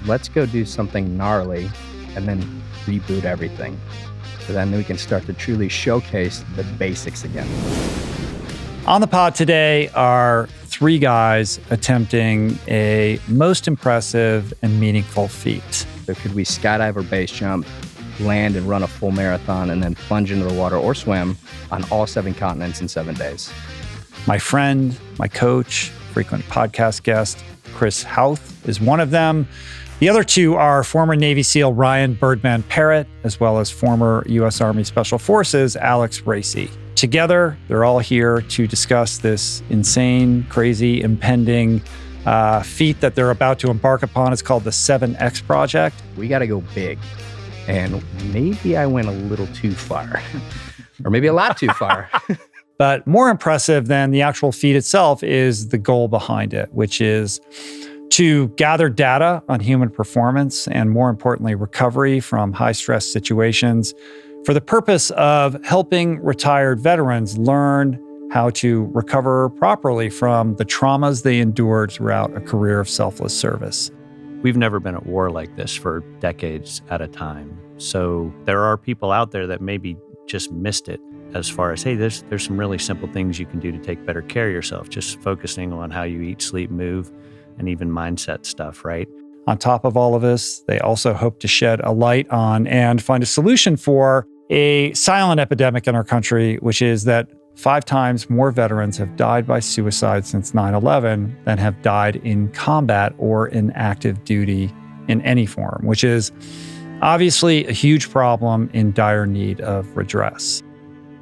let's go do something gnarly and then reboot everything. So then we can start to truly showcase the basics again. On the pod today are three guys attempting a most impressive and meaningful feat. So could we skydive or base jump, land and run a full marathon, and then plunge into the water or swim on all 7 continents in 7 days? My friend, my coach, frequent podcast guest, Chris Houth is one of them. The other two are former Navy SEAL Ryan Birdman Parrott, as well as former U.S. Army Special Forces Alex Racy. Together, they're all here to discuss this insane, crazy, impending feat that they're about to embark upon. It's called the 7X Project. We got to go big. And maybe I went a little too far, or maybe a lot too far. But more impressive than the actual feat itself is the goal behind it, which is to gather data on human performance and, more importantly, recovery from high-stress situations for the purpose of helping retired veterans learn how to recover properly from the traumas they endured throughout a career of selfless service. We've never been at war like this for decades at a time. So there are people out there that maybe just missed it as far as, hey, there's some really simple things you can do to take better care of yourself, just focusing on how you eat, sleep, move, and even mindset stuff, right? On top of all of this, they also hope to shed a light on and find a solution for a silent epidemic in our country, which is that 5 times more veterans have died by suicide since 9/11 than have died in combat or in active duty in any form, which is obviously a huge problem in dire need of redress.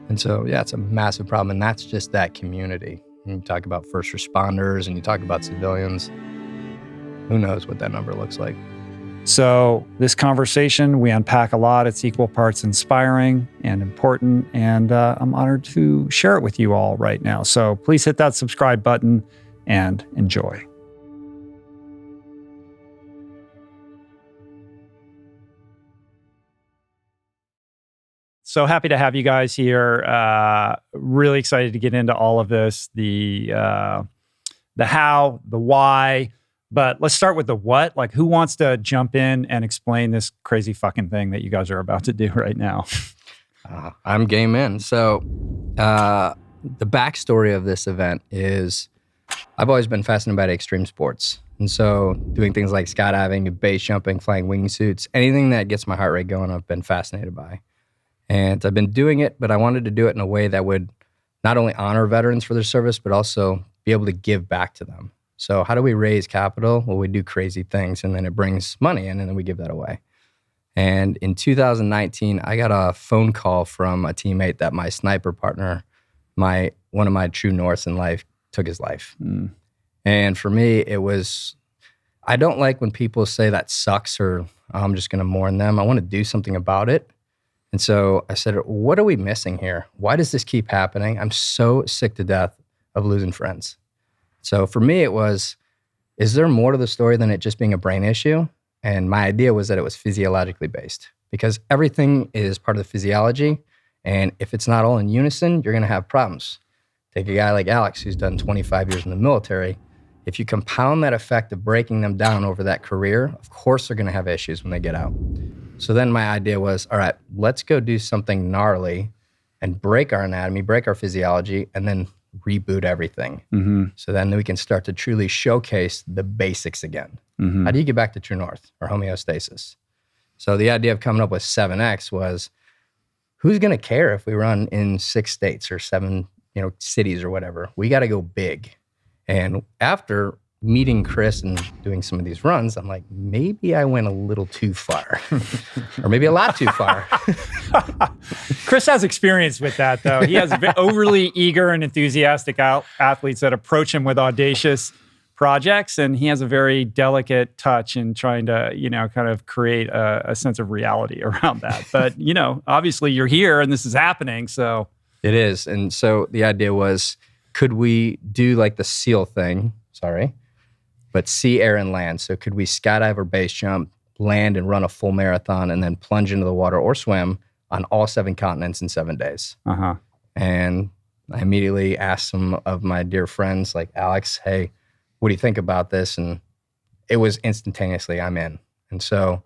And so, yeah, it's a massive problem. And that's just that community. You talk about first responders and you talk about civilians. Who knows what that number looks like? So this conversation, we unpack a lot. It's equal parts inspiring and important, and I'm honored to share it with you all right now. So please hit that subscribe button and enjoy. So happy to have you guys here. Really excited to get into all of this, the how, the why. But let's start with the what. Like, who wants to jump in and explain this crazy fucking thing that you guys are about to do right now? I'm game in. So the backstory of this event is I've always been fascinated by extreme sports. And so doing things like skydiving, base jumping, flying wingsuits, anything that gets my heart rate going, I've been fascinated by. And I've been doing it, but I wanted to do it in a way that would not only honor veterans for their service, but also be able to give back to them. So how do we raise capital? Well, we do crazy things, and then it brings money in, and then we give that away. And in 2019, I got a phone call from a teammate that my sniper partner, one of my true norths in life, took his life. And for me, it was, I don't like when people say that sucks or I'm just going to mourn them. I want to do something about it. And so I said, what are we missing here? Why does this keep happening? I'm so sick to death of losing friends. So for me, it was, is there more to the story than it just being a brain issue? And my idea was that it was physiologically based, because everything is part of the physiology. And if it's not all in unison, you're going to have problems. Take a guy like Alex, who's done 25 years in the military. If you compound that effect of breaking them down over that career, of course they're going to have issues when they get out. So then my idea was, all right, let's go do something gnarly and break our anatomy, break our physiology, and then reboot everything. So then we can start to truly showcase the basics again. How do you get back to true north or homeostasis? So the idea of coming up with 7X was, who's going to care if we run in 6 states or 7, cities or whatever? We got to go big. And after meeting Chris and doing some of these runs, I'm like, maybe I went a little too far, or maybe a lot too far. Chris has experience with that, though. He has overly eager and enthusiastic athletes that approach him with audacious projects, and he has a very delicate touch in trying to, kind of create a sense of reality around that. But, obviously you're here and this is happening, so. It is. And so the idea was, could we do like the SEAL thing? But sea, air, and land. So could we skydive or base jump, land and run a full marathon, and then plunge into the water or swim on all 7 continents in 7 days? And I immediately asked some of my dear friends like Alex, hey, what do you think about this? And it was instantaneously, I'm in. And so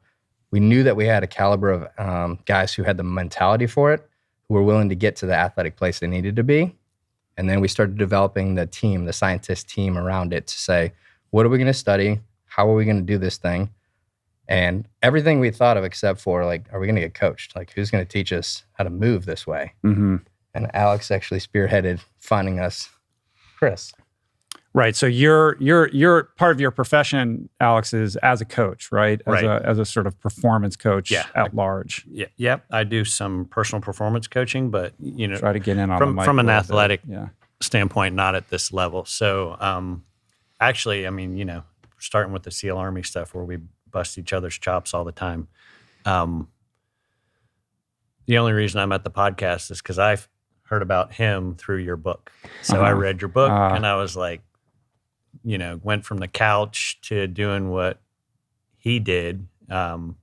we knew that we had a caliber of guys who had the mentality for it, who were willing to get to the athletic place they needed to be. And then we started developing the team, the scientist team around it to say, what are we going to study? How are we going to do this thing? And everything we thought of except for like, are we going to get coached? Like, who's going to teach us how to move this way? Mm-hmm. And Alex actually spearheaded finding us Chris. Right. So you're part of your profession, Alex, is as a coach, right? As a sort of performance coach at large. Yeah. Yep. I do some personal performance coaching, but try to get in on the mic from an a little athletic bit. standpoint, not at this level. So actually, I mean, starting with the SEAL Army stuff where we bust each other's chops all the time. The only reason I'm at the podcast is because I've heard about him through your book. So I read your book and I was like, went from the couch to doing what he did. And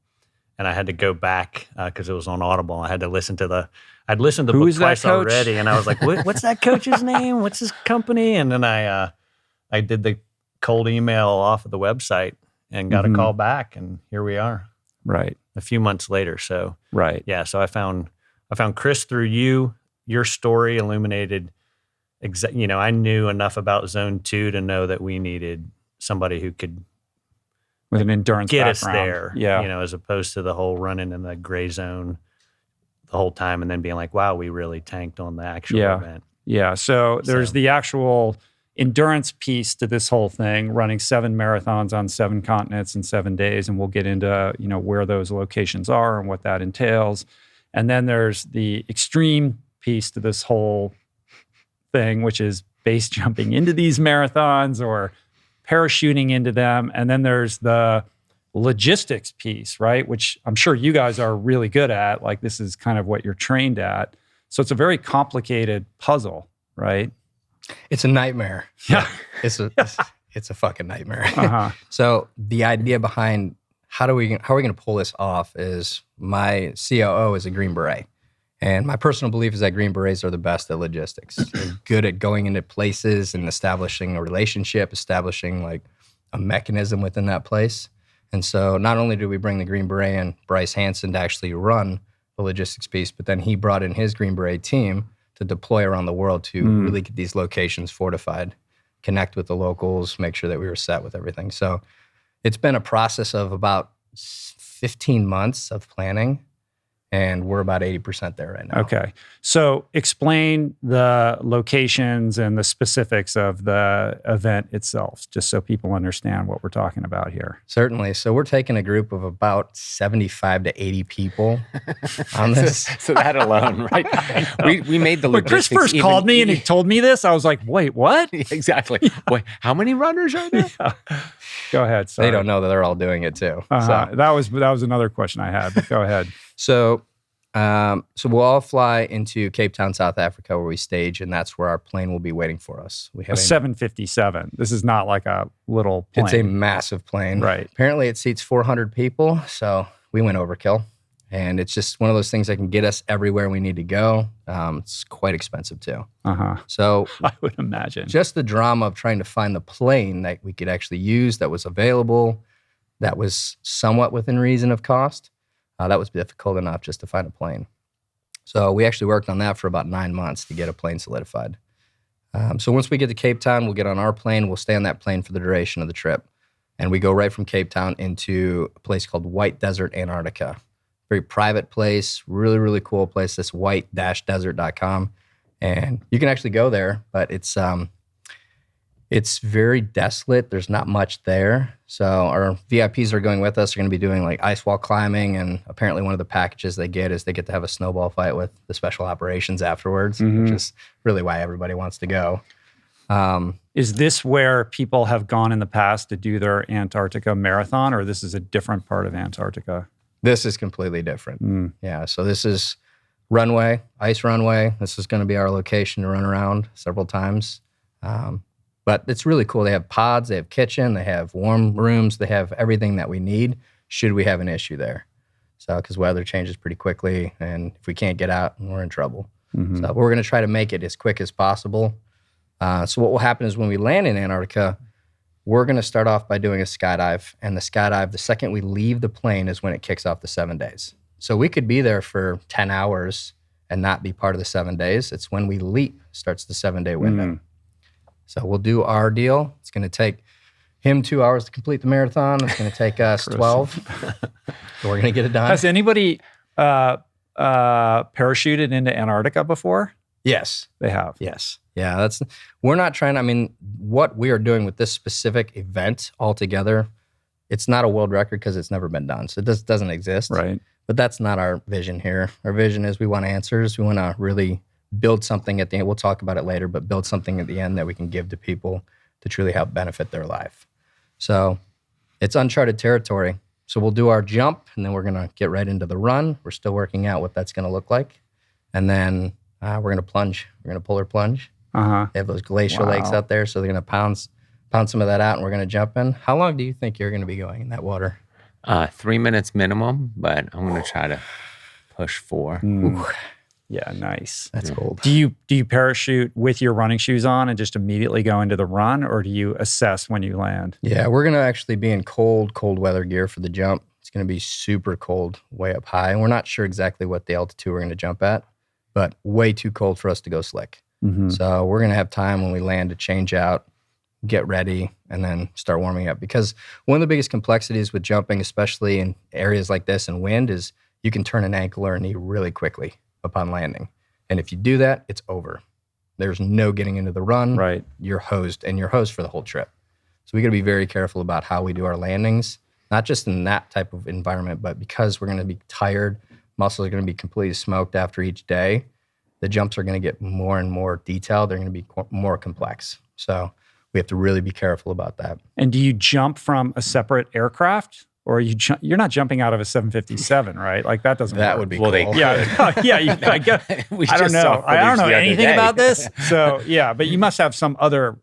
I had to go back because it was on Audible. I had to listen to I'd listened to the book twice already. And I was like, what's that coach's name? What's his company? And then I did the cold email off of the website and got a call back, and here we are. Right. A few months later. So right. Yeah. So I found Chris through you. Your story illuminated. I knew enough about Zone 2 to know that we needed somebody who could with an endurance get background. us there. Yeah. As opposed to the whole running in the gray zone the whole time and then being like, wow, we really tanked on the actual event. Yeah. So there's the actual endurance piece to this whole thing, running 7 marathons on 7 continents in 7 days. And we'll get into, where those locations are and what that entails. And then there's the extreme piece to this whole thing, which is base jumping into these marathons or parachuting into them. And then there's the logistics piece, right? Which I'm sure you guys are really good at. Like, this is kind of what you're trained at. So it's a very complicated puzzle, right? It's a nightmare. Yeah. It's a fucking nightmare. So the idea behind how are we going to pull this off is my COO is a Green Beret. And my personal belief is that Green Berets are the best at logistics. They're good at going into places and establishing a relationship, establishing like a mechanism within that place. And so not only did we bring the Green Beret in, Bryce Hansen, to actually run the logistics piece, but then he brought in his Green Beret team to deploy around the world to really get these locations fortified, connect with the locals, make sure that we were set with everything. So it's been a process of about 15 months of planning. And we're about 80% there right now. Okay. So explain the locations and the specifics of the event itself, just so people understand what we're talking about here. Certainly. So we're taking a group of about 75 to 80 people on this. So that alone, right? We made the When logistics. Chris first called me and he told me this, I was like, wait, what? Exactly. Wait, how many runners are there? Go ahead. Sorry. They don't know that they're all doing it too. So that was another question I had, but go ahead. So we'll all fly into Cape Town, South Africa, where we stage, and that's where our plane will be waiting for us. We have a 757. This is not like a little plane. It's a massive plane. Right. Apparently, it seats 400 people, so we went overkill. And it's just one of those things that can get us everywhere we need to go. It's quite expensive, too. So I would imagine. Just the drama of trying to find the plane that we could actually use, that was available, that was somewhat within reason of cost. That was difficult enough just to find a plane. So we actually worked on that for about 9 months to get a plane solidified. So once we get to Cape Town, we'll get on our plane. We'll stay on that plane for the duration of the trip. And we go right from Cape Town into a place called White Desert, Antarctica. Very private place, really, really cool place. That's white-desert.com. And you can actually go there, but it's very desolate. There's not much there. So our VIPs are going with us. They're going to be doing like ice wall climbing. And apparently one of the packages they get is they get to have a snowball fight with the special operations afterwards, which is really why everybody wants to go. Is this where people have gone in the past to do their Antarctica marathon, or this is a different part of Antarctica? This is completely different. Yeah. So this is runway, ice runway. This is going to be our location to run around several times. But it's really cool. They have pods, they have kitchen, they have warm rooms, they have everything that we need should we have an issue there. So, because weather changes pretty quickly, and if we can't get out, we're in trouble. So we're going to try to make it as quick as possible. So what will happen is when we land in Antarctica, we're going to start off by doing a skydive. And the skydive, the second we leave the plane is when it kicks off the 7 days. So we could be there for 10 hours and not be part of the 7 days. It's when we leap starts the 7-day window. So we'll do our deal. It's going to take him 2 hours to complete the marathon. It's going to take us 12. So we're going to get it done. Has anybody parachuted into Antarctica before? Yes. They have. Yes. Yeah, we're not trying to, I mean, what we are doing with this specific event altogether, it's not a world record because it's never been done. So it just doesn't exist. Right. But that's not our vision here. Our vision is we want answers. We want to really build something at the end. We'll talk about it later, but build something at the end that we can give to people to truly help benefit their life. So it's uncharted territory. So we'll do our jump, and then we're going to get right into the run. We're still working out what that's going to look like. And then we're going to plunge. We're going to polar plunge. They have those glacial lakes out there, so they're going to pound some of that out, and we're going to jump in. How long do you think you're going to be going in that water? 3 minutes minimum, but I'm going to try to push 4. Yeah, nice. That's cold. Do you parachute with your running shoes on and just immediately go into the run, or do you assess when you land? Yeah, we're going to actually be in cold weather gear for the jump. It's going to be super cold, way up high. And we're not sure exactly what the altitude we're going to jump at, but way too cold for us to go slick. So we're going to have time when we land to change out, get ready, and then start warming up. Because one of the biggest complexities with jumping, especially in areas like this and wind, is you can turn an ankle or a knee really quickly upon landing. And if you do that, it's over. There's no getting into the run. Right. You're hosed, and you're hosed for the whole trip. So we got to be very careful about how we do our landings, not just in that type of environment, but because we're going to be tired, muscles are going to be completely smoked after each day, the jumps are going to get more and more detailed. They're going to be more complex. So we have to really be careful about that. And do you jump from a separate aircraft, or you're not jumping out of a 757, right? Like that doesn't That work. would be Well, cool. Yeah, yeah. I guess, I don't know. I don't know anything about this. So yeah, but you must have some other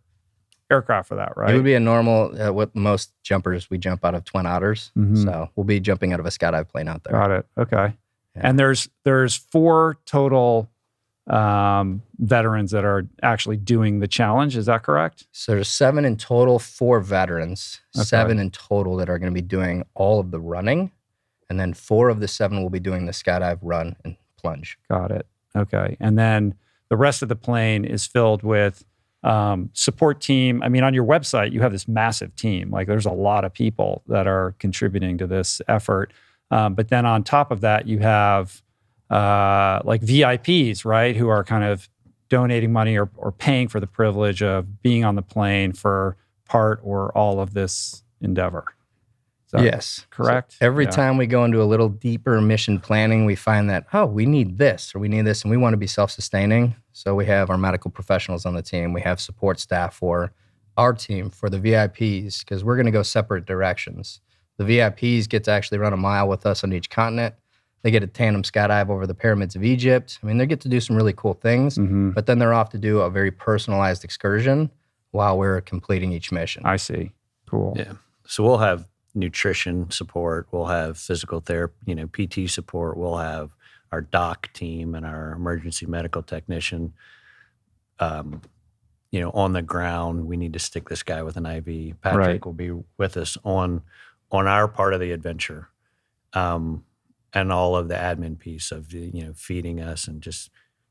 aircraft for that, right? It would be a normal, what most jumpers, we jump out of Twin Otters. So we'll be jumping out of a skydive plane out there. Got it. Okay. Yeah. And there's 4 total veterans that are actually doing the challenge. Is that correct? So there's 7 in total, 4 veterans, Okay. 7 in total that are going to be doing all of the running. And then 4 of the 7 will be doing the skydive, run, and plunge. Got it. Okay. And then the rest of the plane is filled with support team. I mean, on your website, you have this massive team. Like there's a lot of people that are contributing to this effort. But then on top of that, you have like VIPs, right? Who are kind of donating money or paying for the privilege of being on the plane for part or all of this endeavor. Yes. Correct? So every Yeah. time we go into a little deeper mission planning, we find that, we need this or we need this, and we want to be self-sustaining. So we have our medical professionals on the team. We have support staff for our team, for the VIPs, because we're going to go separate directions. The VIPs get to actually run a mile with us on each continent. They get a tandem skydive over the pyramids of Egypt. I mean, they get to do some really cool things, but then they're off to do a very personalized excursion while we're completing each mission. I see. Cool. Yeah. So we'll have nutrition support. We'll have physical therapy, PT support. We'll have our doc team and our emergency medical technician. On the ground, we need to stick this guy with an IV. Patrick Right. will be with us on our part of the adventure. And all of the admin piece of feeding us and just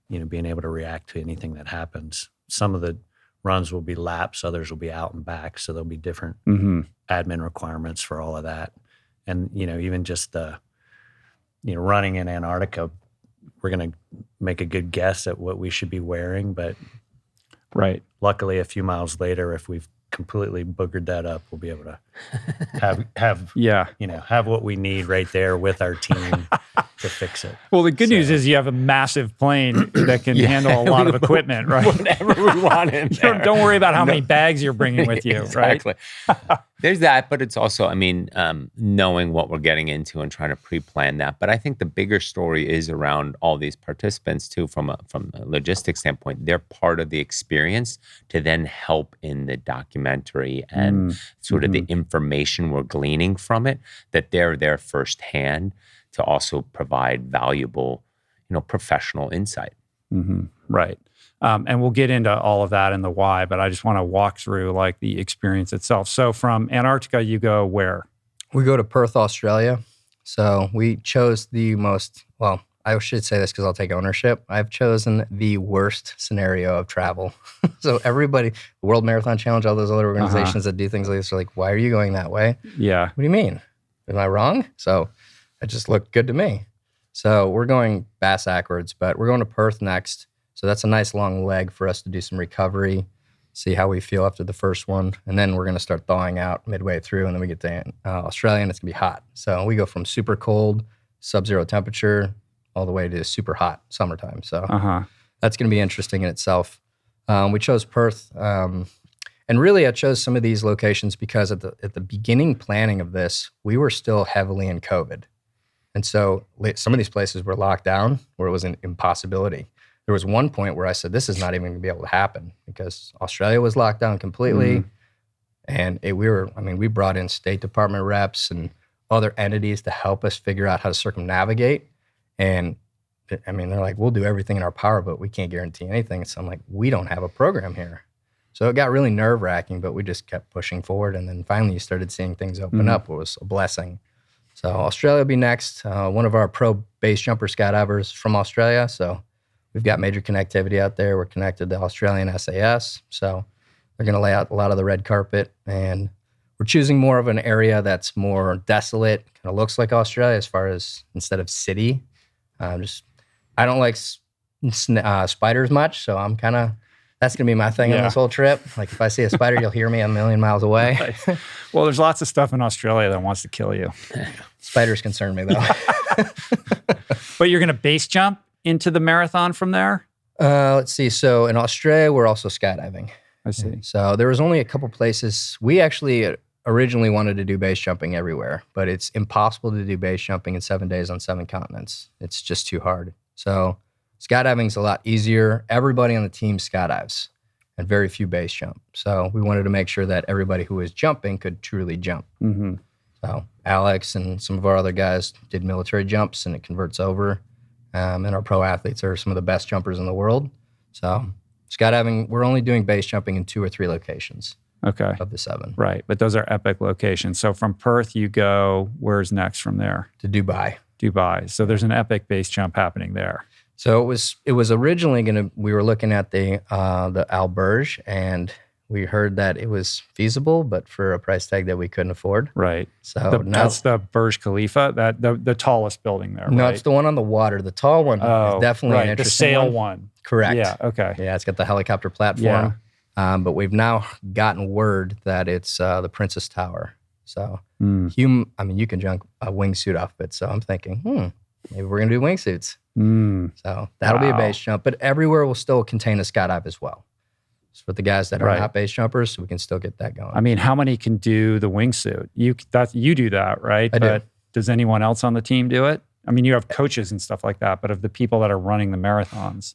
being able to react to anything that happens. Some of the runs will be laps, others will be out and back, so there'll be different admin requirements for all of that. And even just the running in Antarctica, we're going to make a good guess at what we should be wearing, but Right. luckily a few miles later, if we've completely boogered that up, we'll be able to have Yeah. have what we need right there with our team to fix it. Well, the good news is you have a massive plane that can handle a lot of equipment, right? Whatever we want in there. Don't worry about how many bags you're bringing with you, Exactly. right? There's that, but it's also, knowing what we're getting into and trying to pre-plan that. But I think the bigger story is around all these participants too, from a logistics standpoint. They're part of the experience to then help in the documentary and sort of the information we're gleaning from it, that they're there firsthand to also provide valuable, professional insight. Right. And we'll get into all of that and the why, but I just want to walk through like the experience itself. So from Antarctica, you go where? We go to Perth, Australia. So we chose well, I should say this because I'll take ownership. I've chosen the worst scenario of travel. So everybody, the World Marathon Challenge, all those other organizations that do things like this are like, why are you going that way? Yeah. What do you mean? Am I wrong? So it just looked good to me. So we're going bass backwards, but we're going to Perth next. So that's a nice long leg for us to do some recovery, see how we feel after the first one. And then we're going to start thawing out midway through. And then we get to Australia and it's going to be hot. So we go from super cold, sub-zero temperature, all the way to super hot summertime. So that's going to be interesting in itself. We chose Perth. And really, I chose some of these locations because at the beginning planning of this, we were still heavily in COVID. And so some of these places were locked down where it was an impossibility. There was one point where I said, this is not even going to be able to happen because Australia was locked down completely. And we brought in State Department reps and other entities to help us figure out how to circumnavigate. And I mean, they're like, we'll do everything in our power, but we can't guarantee anything. So I'm like, we don't have a program here. So it got really nerve wracking, but we just kept pushing forward. And then finally you started seeing things open up. It was a blessing. So Australia will be next. One of our pro base jumper skydivers from Australia. So we've got major connectivity out there. We're connected to Australian SAS. So they're going to lay out a lot of the red carpet. And we're choosing more of an area that's more desolate, kind of looks like Australia as far as instead of city. I don't like spiders much, so that's going to be my thing on this whole trip. Like if I see a spider, you'll hear me a million miles away. Right. Well, there's lots of stuff in Australia that wants to kill you. Spiders concern me though. But you're going to base jump into the marathon from there? Let's see. So in Australia, we're also skydiving. I see. So there was only a couple places. We actually originally wanted to do base jumping everywhere, but it's impossible to do base jumping in 7 days on 7 continents. It's just too hard. So skydiving's a lot easier. Everybody on the team skydives and very few base jump. So we wanted to make sure that everybody who was jumping could truly jump. So Alex and some of our other guys did military jumps and it converts over. And our pro athletes are some of the best jumpers in the world. So skydiving, we're only doing base jumping in 2 or 3 locations. Okay. Of the 7. Right. But those are epic locations. So from Perth, you go, where's next from there? To Dubai. Dubai. So there's an epic base jump happening there. So it was originally we were looking at the Al Burj and we heard that it was feasible, but for a price tag that we couldn't afford. Right. So that's the Burj Khalifa, the tallest building there, No, right? it's the one on the water. The tall one is definitely an interesting the sail one. Correct. Yeah, okay. Yeah, it's got the helicopter platform. But we've now gotten word that it's the Princess Tower. So you can jump a wingsuit off it. So I'm thinking, maybe we're going to do wingsuits. So that'll be a base jump. But everywhere will still contain a skydive as well. So for the guys that are not base jumpers, so we can still get that going. I mean, how many can do the wingsuit? You do that, right? I do. Does anyone else on the team do it? I mean, you have coaches and stuff like that, but of the people that are running the marathons,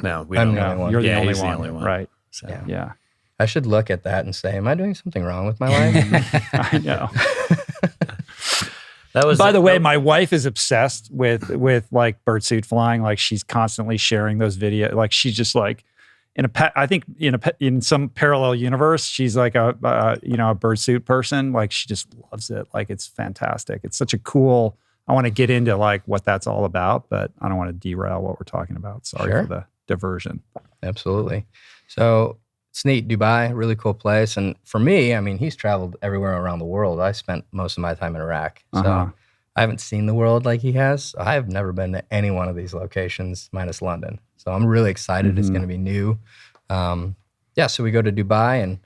No, we I'm don't the know. only one. You're He's the only one, right? So. Yeah. I should look at that and say, am I doing something wrong with my life? I know. That was. By the way, my wife is obsessed with like birdsuit flying. Like she's constantly sharing those videos. Like she's just like I think in some parallel universe, she's like a birdsuit person. Like she just loves it. Like it's fantastic. It's such a cool. I want to get into like what that's all about, but I don't want to derail what we're talking about. Sorry for the diversion. Absolutely. So it's neat. Dubai, really cool place. And for me, I mean, he's traveled everywhere around the world. I spent most of my time in Iraq. So I haven't seen the world like he has. I have never been to any one of these locations minus London. So I'm really excited. It's going to be new. So we go to Dubai, and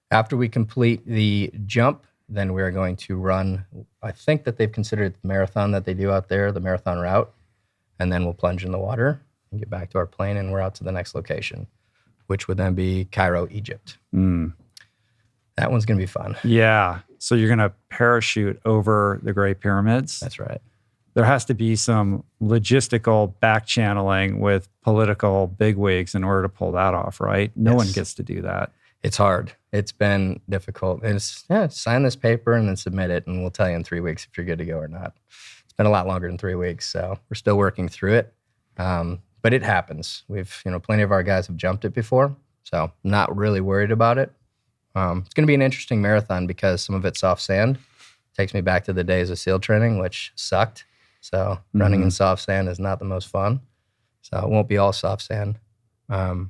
after we complete the jump, then we're going to run, I think that they've considered the marathon that they do out there, the marathon route, and then we'll plunge in the water and get back to our plane, and we're out to the next location, which would then be Cairo, Egypt. That one's going to be fun. Yeah. So you're going to parachute over the Great Pyramids? That's right. There has to be some logistical back channeling with political bigwigs in order to pull that off, right? No one gets to do that. It's hard. It's been difficult. And sign this paper and then submit it, and we'll tell you in 3 weeks if you're good to go or not. It's been a lot longer than 3 weeks, so we're still working through it. But it happens. We've, plenty of our guys have jumped it before, so not really worried about it. It's going to be an interesting marathon because some of it's soft sand. Takes me back to the days of SEAL training, which sucked. So running in soft sand is not the most fun. So it won't be all soft sand. And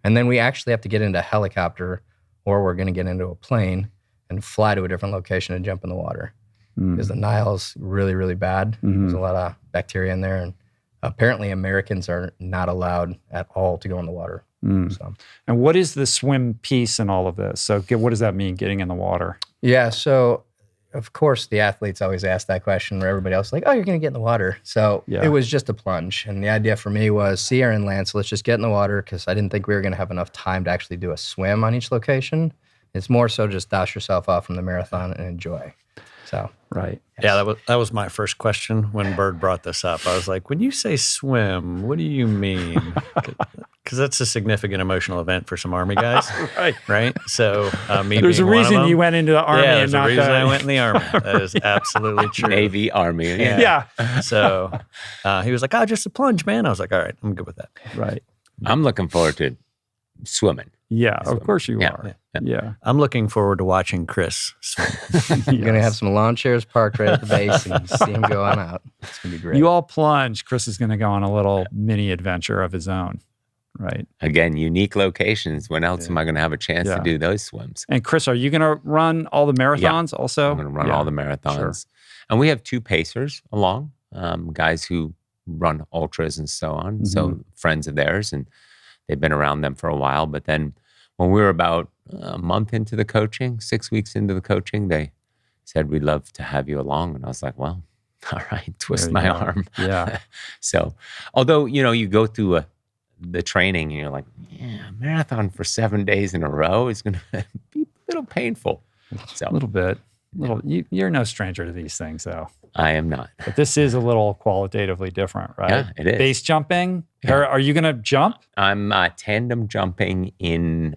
then we actually have to get into a helicopter, or we're going to get into a plane and fly to a different location and jump in the water. Because the Nile's really, really bad. There's a lot of bacteria in there. And apparently Americans are not allowed at all to go in the water. So. And what is the swim piece in all of this? So what does that mean, getting in the water? Yeah, so of course the athletes always ask that question where everybody else is like, oh, you're going to get in the water. So it was just a plunge. And the idea for me was sea, air, and land. So let's just get in the water because I didn't think we were going to have enough time to actually do a swim on each location. It's more so just douse yourself off from the marathon and enjoy. So right. Yes. Yeah, that was my first question when Bird brought this up. I was like, when you say swim, what do you mean? Because that's a significant emotional event for some Army guys. Right? So me there's a being one reason of them, you went into the Army yeah, and there's a not reason the... I went in the Army. That is absolutely true. Navy, Army. Yeah. So he was like, oh, just a plunge, man. I was like, all right, I'm good with that. Right. I'm looking forward to swimming. Yeah, of course you are. Yeah. I'm looking forward to watching Chris swim. You're going to have some lawn chairs parked right at the base and see him go on out. It's going to be great. You all plunge. Chris is going to go on a little mini adventure of his own. Right. Again, unique locations. When else am I going to have a chance to do those swims? And Chris, are you going to run all the marathons also? I'm going to run all the marathons. Sure. And we have 2 pacers along, guys who run ultras and so on. So friends of theirs, and they've been around them for a while. But then when we were about a month into the coaching, 6 weeks into the coaching, they said, we'd love to have you along. And I was like, well, all right, twist my arm. Yeah. So although, you go through the training and you're like, marathon for 7 days in a row is going to be a little painful. So a little bit. You're no stranger to these things, though. I am not. But this is a little qualitatively different, right? Yeah, it is. Base jumping. Yeah. Are you going to jump? I'm tandem jumping in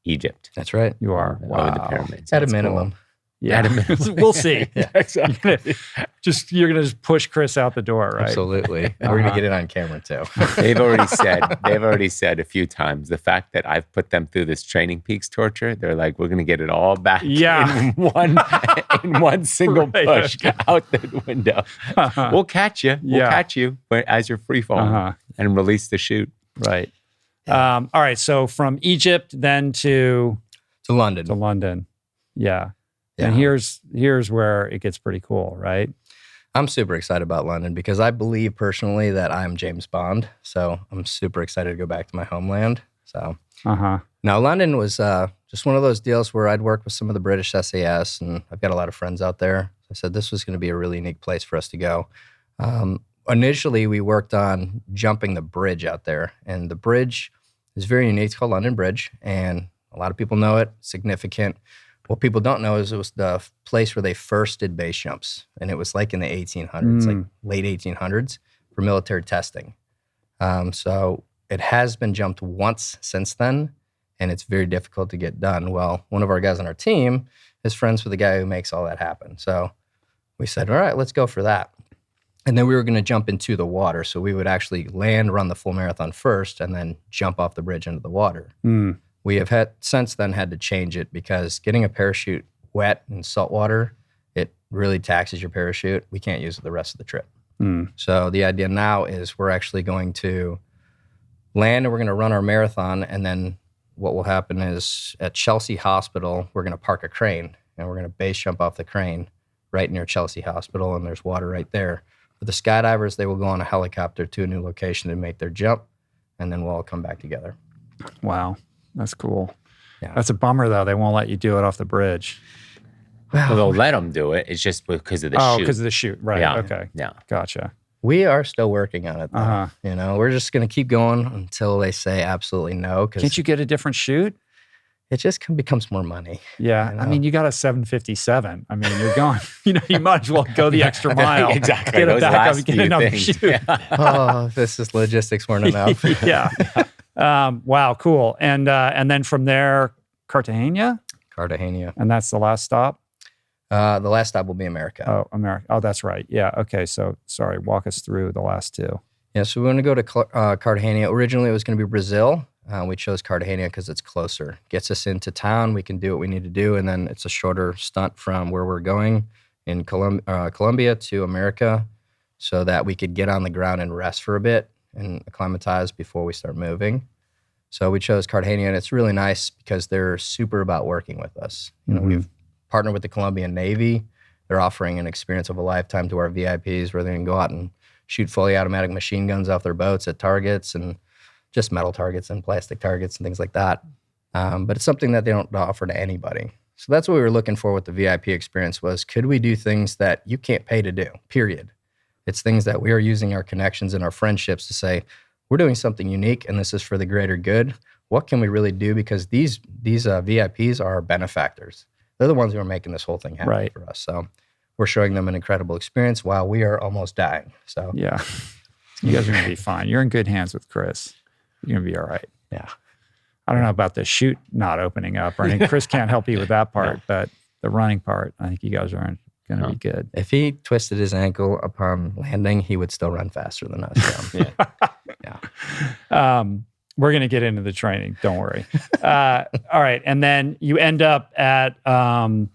Egypt. That's right. You are. Over the pyramids. At a minimum. Cool. Yeah. We'll see. Yeah, exactly. You're gonna just push Chris out the door, right? Absolutely. We're gonna get it on camera too. They've already said a few times the fact that I've put them through this Training Peaks torture. They're like, we're gonna get it all back in one single push out the window. We'll catch you. We'll catch you as you're free falling and release the chute. Right. All right. So from Egypt then to London. Yeah. And here's where it gets pretty cool, right? I'm super excited about London because I believe personally that I'm James Bond. So I'm super excited to go back to my homeland. So now London was just one of those deals where I'd worked with some of the British SAS, and I've got a lot of friends out there. So I said this was going to be a really unique place for us to go. Initially, we worked on jumping the bridge out there, and the bridge is very unique. It's called London Bridge, and a lot of people know it. Significant. What people don't know is it was the place where they first did base jumps, and it was like in the 1800s, like late 1800s, for military testing. So it has been jumped once since then, and it's very difficult to get done. Well, one of our guys on our team is friends with the guy who makes all that happen. So we said, all right, let's go for that. And then we were going to jump into the water. So we would actually land, run the full marathon first, and then jump off the bridge into the water. We have since then had to change it because getting a parachute wet in salt water, it really taxes your parachute. We can't use it the rest of the trip. So the idea now is we're actually going to land and we're going to run our marathon. And then what will happen is at Chelsea Hospital, we're going to park a crane and we're going to base jump off the crane right near Chelsea Hospital. And there's water right there. For the skydivers, they will go on a helicopter to a new location to make their jump. And then we'll all come back together. Wow. That's cool. Yeah. That's a bummer, though. They won't let you do it off the bridge. Well, they'll let them do it. It's just because of the chute. Oh, because of the chute. Right. Yeah. Okay. Yeah. Gotcha. We are still working on it, though. We're just going to keep going until they say absolutely no. Can't you get a different chute? It just becomes more money. Yeah. I mean, you got a 757. I mean, you're going, you might as well go the extra mile. Exactly. Get it Those back last up, get few another things. chute. Yeah. Oh, this is logistics weren't enough. Yeah. Wow, cool. And then from there, Cartagena? Cartagena. And that's the last stop? The last stop will be America. Oh, America. Oh, that's right. Yeah. Okay. So, sorry. Walk us through the last two. Yeah, so we want to go to Cartagena. Originally, it was going to be Brazil. We chose Cartagena because it's closer. Gets us into town. We can do what we need to do, and then it's a shorter stunt from where we're going in Colombia to America, so that we could get on the ground and rest for a bit and acclimatize before we start moving. So we chose Cartagena, and it's really nice because they're super about working with us. We've partnered with the Colombian Navy. They're offering an experience of a lifetime to our VIPs where they can go out and shoot fully automatic machine guns off their boats at targets, and just metal targets and plastic targets and things like that. But it's something that they don't offer to anybody. So that's what we were looking for with the VIP experience was, could we do things that you can't pay to do, period? It's things that we are using our connections and our friendships to say, we're doing something unique and this is for the greater good. What can we really do? Because these VIPs are our benefactors. They're the ones who are making this whole thing happen for us. So we're showing them an incredible experience while we are almost dying. So yeah, you guys are going to be fine. You're in good hands with Chris. You're going to be all right. Yeah. I don't know about the chute not opening up or anything. Chris can't help you with that part, but the running part, I think you guys are going to be good. If he twisted his ankle upon landing, he would still run faster than us. So, yeah. We're going to get into the training. Don't worry. All right. And then you end up at in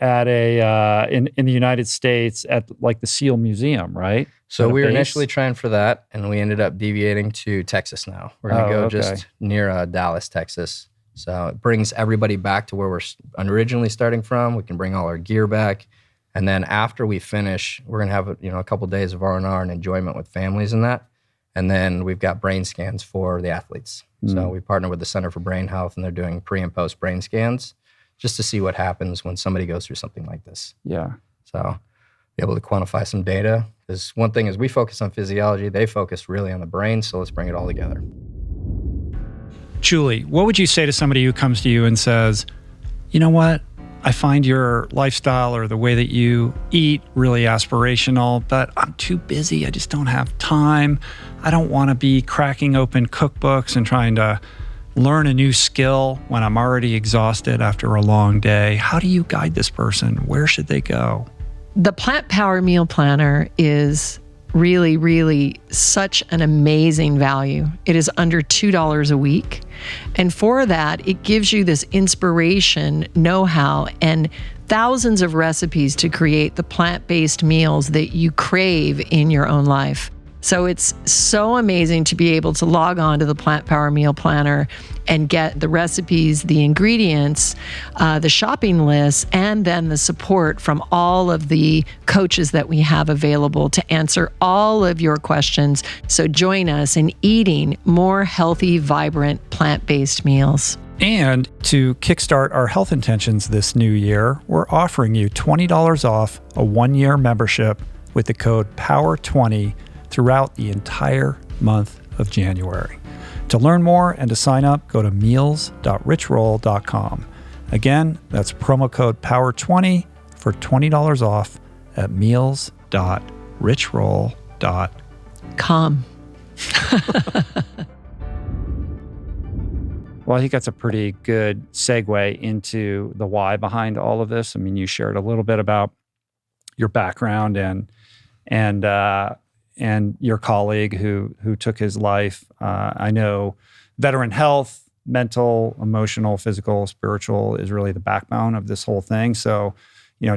the United States at like the SEAL Museum, right? So we were initially trying for that, and we ended up deviating to Texas now. We're going to go just near Dallas, Texas. So it brings everybody back to where we're originally starting from. We can bring all our gear back. And then after we finish, we're going to have a couple of days of R&R and enjoyment with families and that. And then we've got brain scans for the athletes. So we partner with the Center for Brain Health, and they're doing pre and post brain scans just to see what happens when somebody goes through something like this. Yeah. So be able to quantify some data. Because one thing is we focus on physiology, they focus really on the brain, so let's bring it all together. Julie, what would you say to somebody who comes to you and says, you know what, I find your lifestyle or the way that you eat really aspirational, but I'm too busy. I just don't have time. I don't want to be cracking open cookbooks and trying to learn a new skill when I'm already exhausted after a long day. How do you guide this person? Where should they go? The Plant Power Meal Planner is really, really such an amazing value. It is under $2 a week. And for that, it gives you this inspiration, know-how, and thousands of recipes to create the plant-based meals that you crave in your own life. So it's so amazing to be able to log on to the Plant Power Meal Planner and get the recipes, the ingredients, the shopping lists, and then the support from all of the coaches that we have available to answer all of your questions. So join us in eating more healthy, vibrant, plant-based meals. And to kickstart our health intentions this new year, we're offering you $20 off a 1-year membership with the code POWER20 throughout the entire month of January. To learn more and to sign up, go to meals.richroll.com. Again, that's promo code POWER20 for $20 off at meals.richroll.com. Well, I think that's a pretty good segue into the why behind all of this. I mean, you shared a little bit about your background and your colleague who took his life. I know veteran health, mental, emotional, physical, spiritual is really the backbone of this whole thing. So,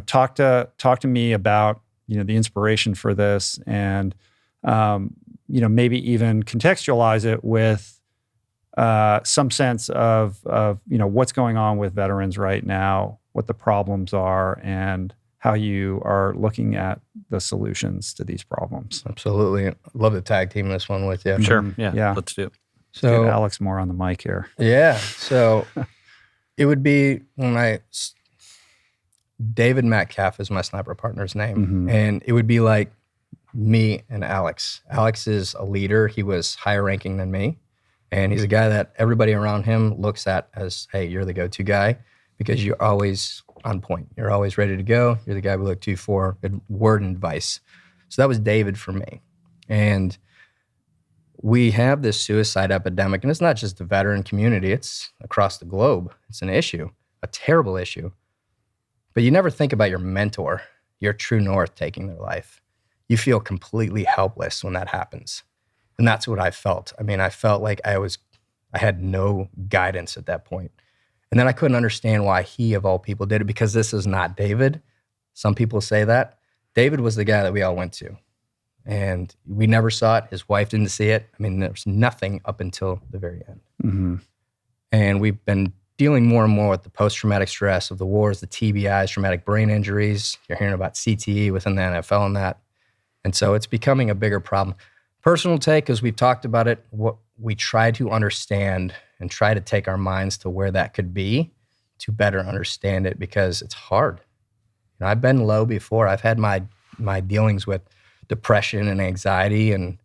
talk to me about, the inspiration for this and, maybe even contextualize it with some sense of what's going on with veterans right now, what the problems are, and how you are looking at the solutions to these problems. Absolutely. Love to tag team this one with you. Sure. Yeah. Let's do it. So get Alex more on the mic here. Yeah. So it would be David Metcalf is my sniper partner's name. Mm-hmm. And it would be like me and Alex. Alex is a leader. He was higher ranking than me. And he's a guy that everybody around him looks at as, hey, you're the go-to guy because you're always on point. You're always ready to go. You're the guy we look to for good word and advice. So that was David for me. And we have this suicide epidemic, and it's not just the veteran community, it's across the globe. It's an issue, a terrible issue. But you never think about your mentor, your true north taking their life. You feel completely helpless when that happens. And that's what I felt. I mean, I felt like I had no guidance at that point. And then I couldn't understand why he, of all people, did it, because this is not David. Some people say that. David was the guy that we all went to. And we never saw it. His wife didn't see it. I mean, there was nothing up until the very end. Mm-hmm. And we've been dealing more and more with the post-traumatic stress of the wars, the TBIs, traumatic brain injuries. You're hearing about CTE within the NFL and that. And so it's becoming a bigger problem. Personal take, as we've talked about it, what we try to understand and try to take our minds to where that could be to better understand it, because it's hard. You know, I've been low before. I've had my dealings with depression and anxiety, and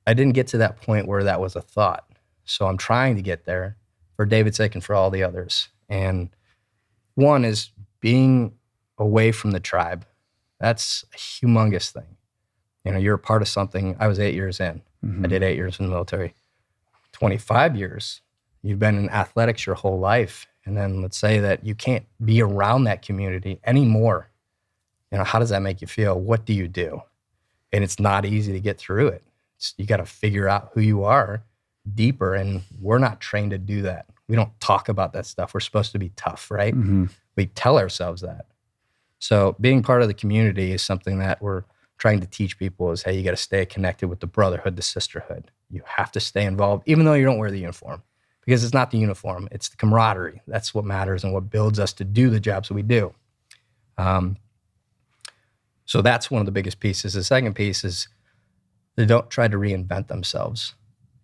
I didn't get to that point where that was a thought. So I'm trying to get there for David's sake and for all the others. And one is being away from the tribe. That's a humongous thing. You know, you're a part of something. I was 8 years in. Mm-hmm. I did 8 years in the military. 25 years, you've been in athletics your whole life. And then let's say that you can't be around that community anymore. You know, how does that make you feel? What do you do? And it's not easy to get through it. You got to figure out who you are deeper, and we're not trained to do that. We don't talk about that stuff. We're supposed to be tough, right? Mm-hmm. We tell ourselves that. So being part of the community is something that we're trying to teach people is, hey, you got to stay connected with the brotherhood, the sisterhood. You have to stay involved, even though you don't wear the uniform, because it's not the uniform, it's the camaraderie. That's what matters and what builds us to do the jobs that we do. So that's one of the biggest pieces. The second piece is they don't try to reinvent themselves.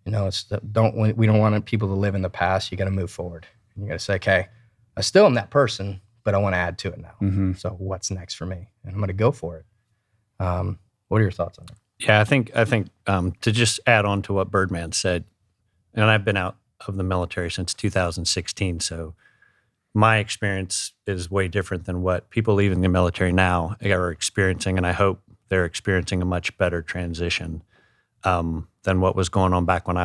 You know, we don't want people to live in the past. You got to move forward. And you got to say, okay, I still am that person, but I want to add to it now. Mm-hmm. So what's next for me? And I'm going to go for it. What are your thoughts on it? Yeah, I think to just add on to what Birdman said, and I've been out of the military since 2016, so my experience is way different than what people leaving the military now are experiencing, and I hope they're experiencing a much better transition than what was going on back when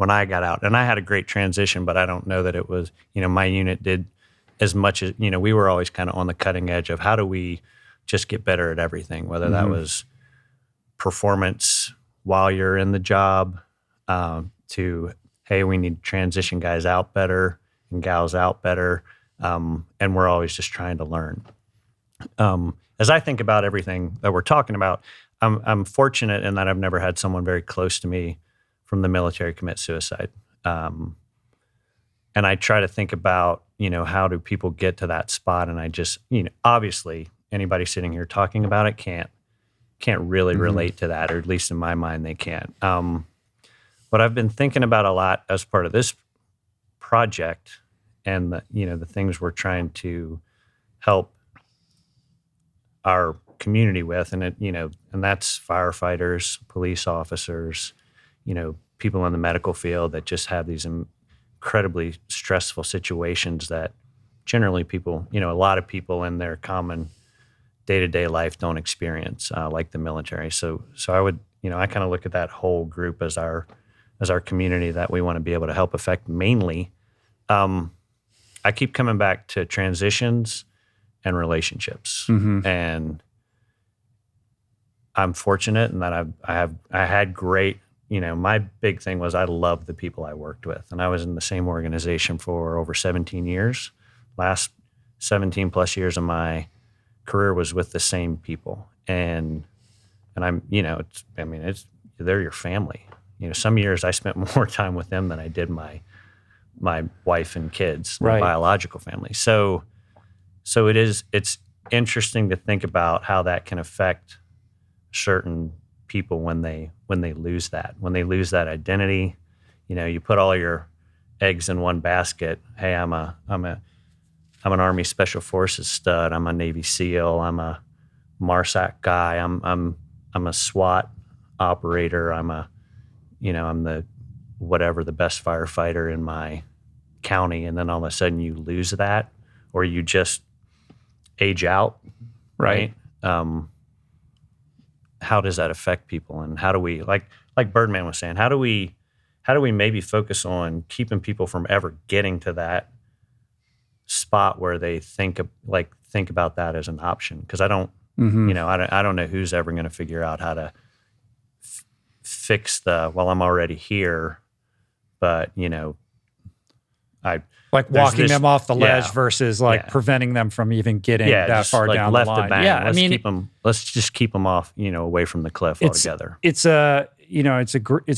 I got out. And I had a great transition, but I don't know that it was, you know, my unit did as much as, you know, we were always kind of on the cutting edge of how do we just get better at everything, whether that was performance while you're in the job to, hey, we need to transition guys out better and gals out better. And we're always just trying to learn. As I think about everything that we're talking about, I'm fortunate in that I've never had someone very close to me from the military commit suicide. And I try to think about, you know, how do people get to that spot? And I just, you know, obviously anybody sitting here talking about it can't really relate to that, or at least in my mind, they can't. What I've been thinking about a lot as part of this project and the things we're trying to help our community with, and that's firefighters, police officers, people in the medical field that just have these incredibly stressful situations that generally people, a lot of people in their common day-to-day life don't experience, like the military. So I would, I kind of look at that whole group as our community that we want to be able to help affect mainly. I keep coming back to transitions and relationships, and I'm fortunate in that I had great. My big thing was I loved the people I worked with, and I was in the same organization for over 17 years. Last 17 plus years of my career was with the same people, and I'm, they're your family. Some years I spent more time with them than I did my wife and kids, my biological family. So it's interesting to think about how that can affect certain people when they lose that identity. You put all your eggs in one basket. Hey, I'm an Army Special Forces stud. I'm a Navy SEAL. I'm a MARSAC guy. I'm a SWAT operator. I'm the the best firefighter in my county. And then all of a sudden you lose that, or you just age out, right? How does that affect people? And how do we, like Birdman was saying, how do we maybe focus on keeping people from ever getting to that spot where they think about that as an option? Because I don't, I don't know who's ever going to figure out how to fix well, I'm already here, but I like there's walking this- them off the ledge yeah, versus like yeah. preventing them from even getting that just far like down left the line. the bank. Yeah, Let's just keep them off, away from the cliff altogether. it's a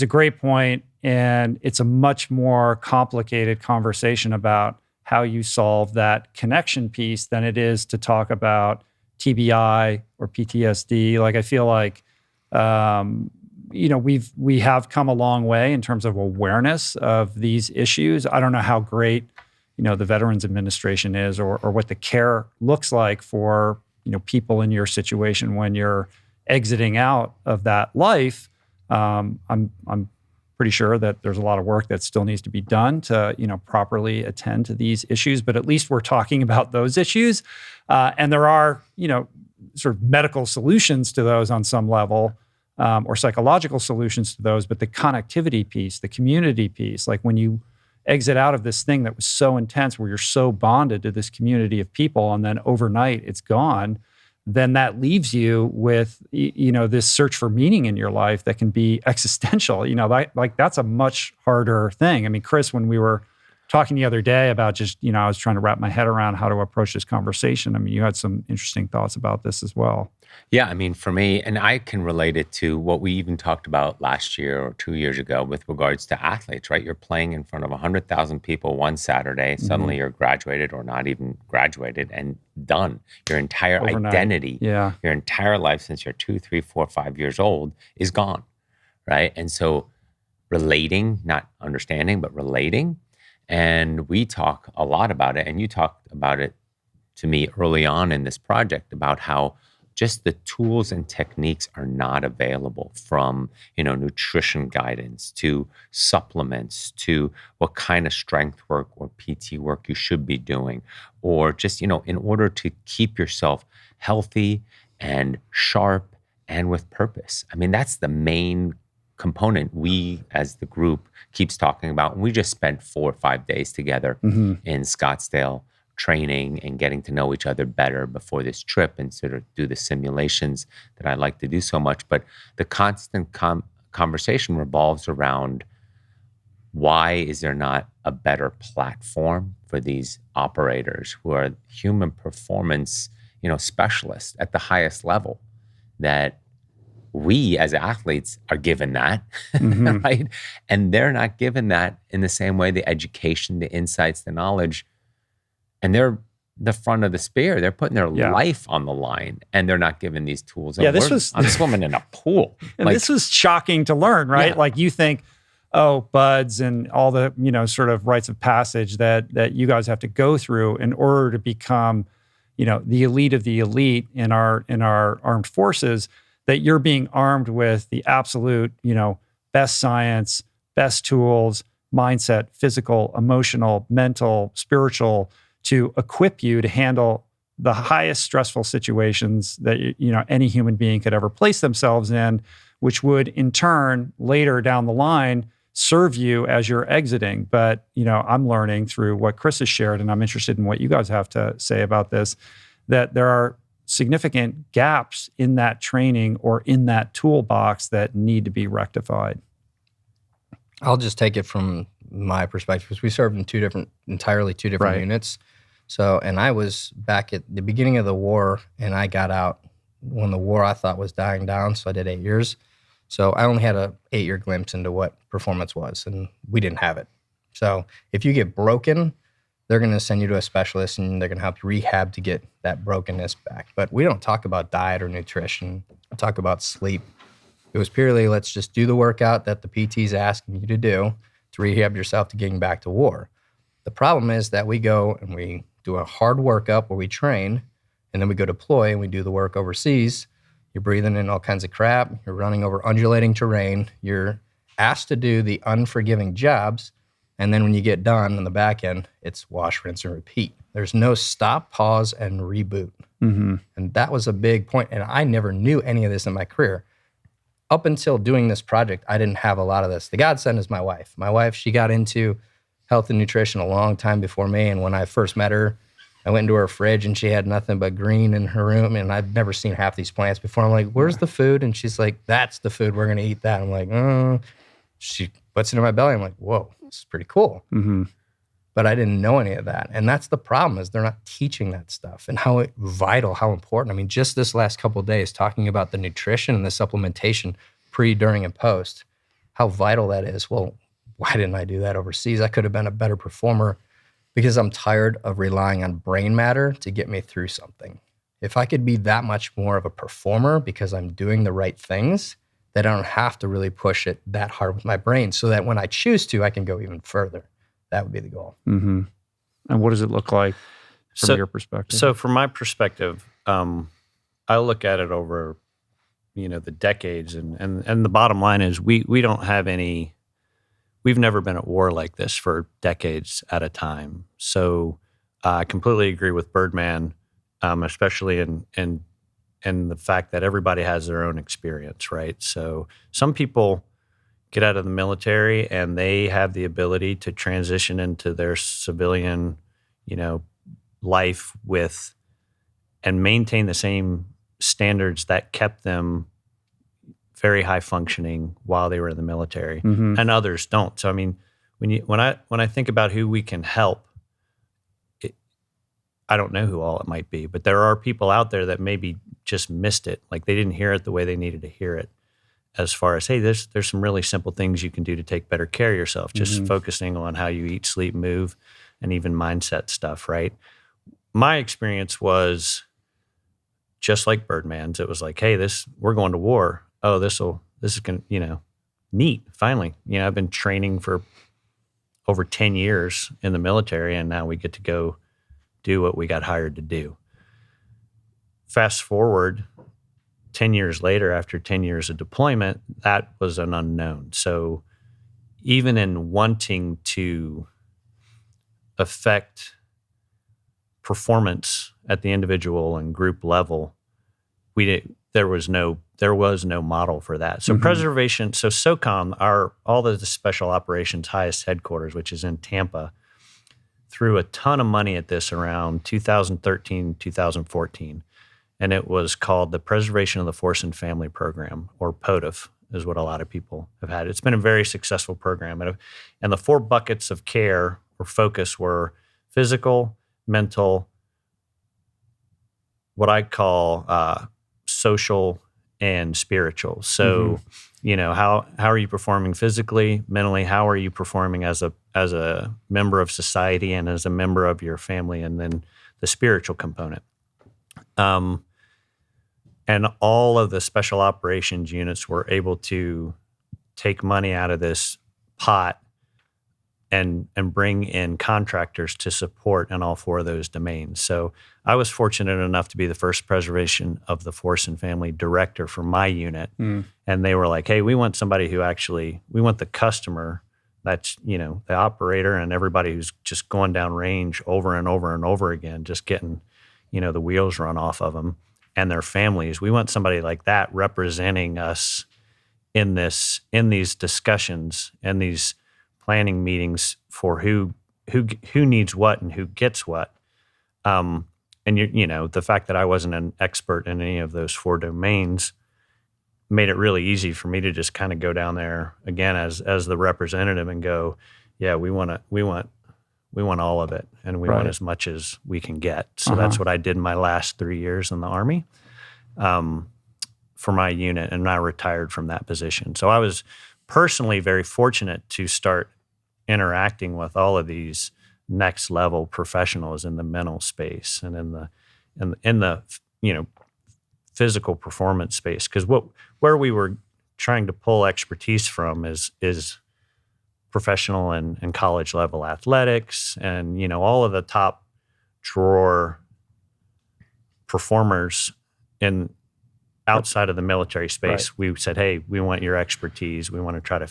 great point, and it's a much more complicated conversation about how you solve that connection piece than it is to talk about TBI or PTSD. Like I feel like we have come a long way in terms of awareness of these issues. I don't know how great the Veterans Administration is, or what the care looks like for people in your situation when you're exiting out of that life. I'm pretty sure that there's a lot of work that still needs to be done to properly attend to these issues, but at least we're talking about those issues, and there are sort of medical solutions to those on some level, or psychological solutions to those. But the connectivity piece, the community piece, like when you exit out of this thing that was so intense, where you're so bonded to this community of people, and then overnight it's gone, then that leaves you with this search for meaning in your life that can be existential. Like that's a much harder thing. I mean, Chris, when we were talking the other day about just I was trying to wrap my head around how to approach this conversation. I mean, you had some interesting thoughts about this as well. Yeah, I mean, for me, and I can relate it to what we even talked about last year or 2 years ago with regards to athletes, right? You're playing in front of 100,000 people one Saturday. Suddenly you're graduated, or not even graduated, and done. Your entire Overnight. identity, Yeah. your entire life since you're 2, 3, 4, 5 years old is gone, right? And so relating, not understanding, but relating. And we talk a lot about it. And you talked about it to me early on in this project about how just the tools and techniques are not available, from, nutrition guidance to supplements to what kind of strength work or PT work you should be doing, or just, in order to keep yourself healthy and sharp and with purpose. I mean, that's the main component we as the group keeps talking about. And we just spent 4 or 5 days together in Scottsdale, training and getting to know each other better before this trip, and sort of do the simulations that I like to do so much. But the constant conversation revolves around, why is there not a better platform for these operators who are human performance, specialists at the highest level, that we as athletes are given that, right? And they're not given that in the same way, the education, the insights, the knowledge. And they're the front of the spear. They're putting their life on the line, and they're not given these tools. And I'm swimming in a pool. And this was shocking to learn, right? Yeah. Like you think, oh, buds and all the, sort of rites of passage that you guys have to go through in order to become, the elite of the elite in our armed forces, that you're being armed with the absolute, best science, best tools, mindset, physical, emotional, mental, spiritual, to equip you to handle the highest stressful situations that any human being could ever place themselves in, which would in turn later down the line serve you as you're exiting. But I'm learning through what Chris has shared, and I'm interested in what you guys have to say about this, that there are significant gaps in that training or in that toolbox that need to be rectified. I'll just take it from my perspective, because we served in entirely two different units. So, and I was back at the beginning of the war, and I got out when the war I thought was dying down. So I did 8 years. So I only had a 8-year glimpse into what performance was, and we didn't have it. So if you get broken, they're going to send you to a specialist, and they're going to help you rehab to get that brokenness back. But we don't talk about diet or nutrition. We talk about sleep. It was purely, let's just do the workout that the PT's asking you to do to rehab yourself to getting back to war. The problem is that we go and we do a hard workup where we train, and then we go deploy and we do the work overseas. You're breathing in all kinds of crap. You're running over undulating terrain. You're asked to do the unforgiving jobs. And then when you get done on the back end, it's wash, rinse, and repeat. There's no stop, pause, and reboot. And that was a big point. And I never knew any of this in my career. Up until doing this project, I didn't have a lot of this. The godsend is my wife. My wife, she got into health and nutrition a long time before me. And when I first met her, I went into her fridge and she had nothing but green in her room, and I've never seen half these plants before. I'm like, where's the food? And she's like, that's the food. We're going to eat that. I'm like, She puts it in my belly. I'm like, whoa, this is pretty cool. Mm-hmm. But I didn't know any of that. And that's the problem, is they're not teaching that stuff and how vital, how important. I mean, just this last couple of days, talking about the nutrition and the supplementation pre, during, and post, how vital that is. Well, why didn't I do that overseas? I could have been a better performer, because I'm tired of relying on brain matter to get me through something. If I could be that much more of a performer because I'm doing the right things, that I don't have to really push it that hard with my brain, so that when I choose to, I can go even further. That would be the goal. Mm-hmm. And what does it look like from your perspective? So from my perspective, I look at it over, the decades, and the bottom line is we don't have any. We've never been at war like this for decades at a time. So I completely agree with Birdman, especially in the fact that everybody has their own experience, right? So some people get out of the military and they have the ability to transition into their civilian, life with and maintain the same standards that kept them very high functioning while they were in the military, and others don't. So I mean, when I think about who we can help, I don't know who all it might be, but there are people out there that maybe just missed it, like they didn't hear it the way they needed to hear it. As far as, hey, there's some really simple things you can do to take better care of yourself, just focusing on how you eat, sleep, move, and even mindset stuff, right? My experience was just like Birdman's. It was like, hey, we're going to war. Oh, this is going to, neat. Finally, I've been training for over 10 years in the military, and now we get to go do what we got hired to do. Fast forward 10 years later, after 10 years of deployment, that was an unknown. So even in wanting to affect performance at the individual and group level, there was no model for that. So preservation, so SOCOM, all the special operations highest headquarters, which is in Tampa, threw a ton of money at this around 2013, 2014. And it was called the Preservation of the Force and Family Program, or POTF, is what a lot of people have had. It's been a very successful program. And the 4 buckets of care or focus were physical, mental, what I call social, and spiritual. So, how are you performing physically, mentally? How are you performing as a member of society and as a member of your family? And then the spiritual component. And all of the special operations units were able to take money out of this pot and bring in contractors to support in all 4 of those domains. So I was fortunate enough to be the first preservation of the force and family director for my unit. And they were like, hey, we want somebody we want the customer, that's, the operator and everybody who's just going down range over and over and over again, just getting, the wheels run off of them, and their families. We want somebody like that representing us in these discussions and these planning meetings for who needs what and who gets what. And the fact that I wasn't an expert in any of those 4 domains made it really easy for me to just kind of go down there again as the representative and go, yeah, we want all of it, and we want as much as we can get. So that's what I did in my last 3 years in the Army for my unit, and I retired from that position. So I was personally very fortunate to start interacting with all of these next level professionals in the mental space and in the physical performance space, because where we were trying to pull expertise from is professional and college level athletics, and all of the top drawer performers outside of the military space. We said, hey, we want your expertise. We want to try to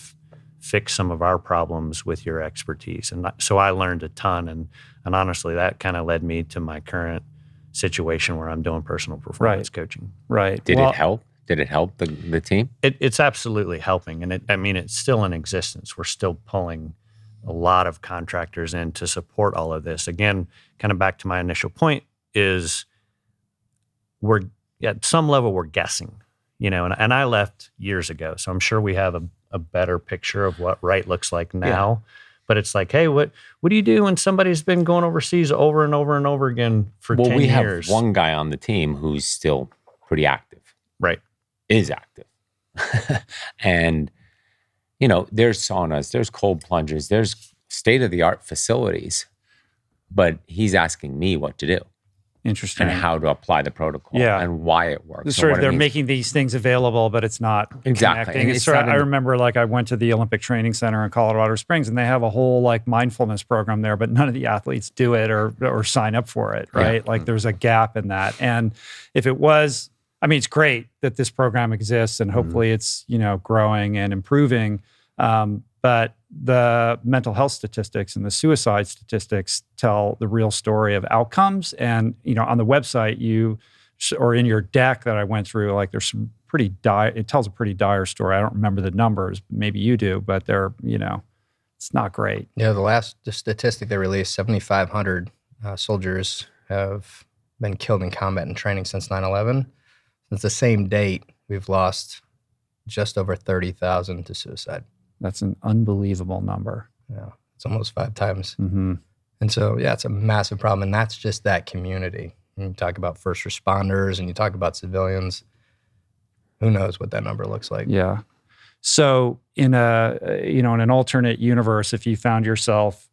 fix some of our problems with your expertise. And so I learned a ton, and honestly, that kind of led me to my current situation where I'm doing personal performance coaching. Right. Did it help? Did it help the team? It's absolutely helping, and it's still in existence. We're still pulling a lot of contractors in to support all of this. Again, kind of back to my initial point is we're at some level we're guessing, and I left years ago. So I'm sure we have a better picture of what right looks like now. Yeah. But it's like, hey, what do you do when somebody's been going overseas over and over and over again for 10 years? Well, we have one guy on the team who's still pretty active. Right. Is active. And, there's saunas, there's cold plungers, there's state-of-the-art facilities. But he's asking me what to do. Interesting. And how to apply the protocol and why it works. Sort of they're making these things available, but it's not connecting. I remember I went to the Olympic Training Center in Colorado Springs, and they have a whole mindfulness program there, but none of the athletes do it or sign up for it, right? Yeah. There's a gap in that. And if it was, it's great that this program exists, and hopefully it's, growing and improving. But the mental health statistics and the suicide statistics tell the real story of outcomes. And, on the website, or in your deck that I went through, there's some pretty it tells a pretty dire story. I don't remember the numbers, maybe you do, but they're, it's not great. Yeah, the statistic they released, 7,500 soldiers have been killed in combat and training since 9/11. Since the same date, we've lost just over 30,000 to suicide. That's an unbelievable number. Yeah, it's almost 5 times. Mm-hmm. And so, it's a massive problem. And that's just that community. When you talk about first responders and you talk about civilians, who knows what that number looks like. Yeah. So in in an alternate universe, if you found yourself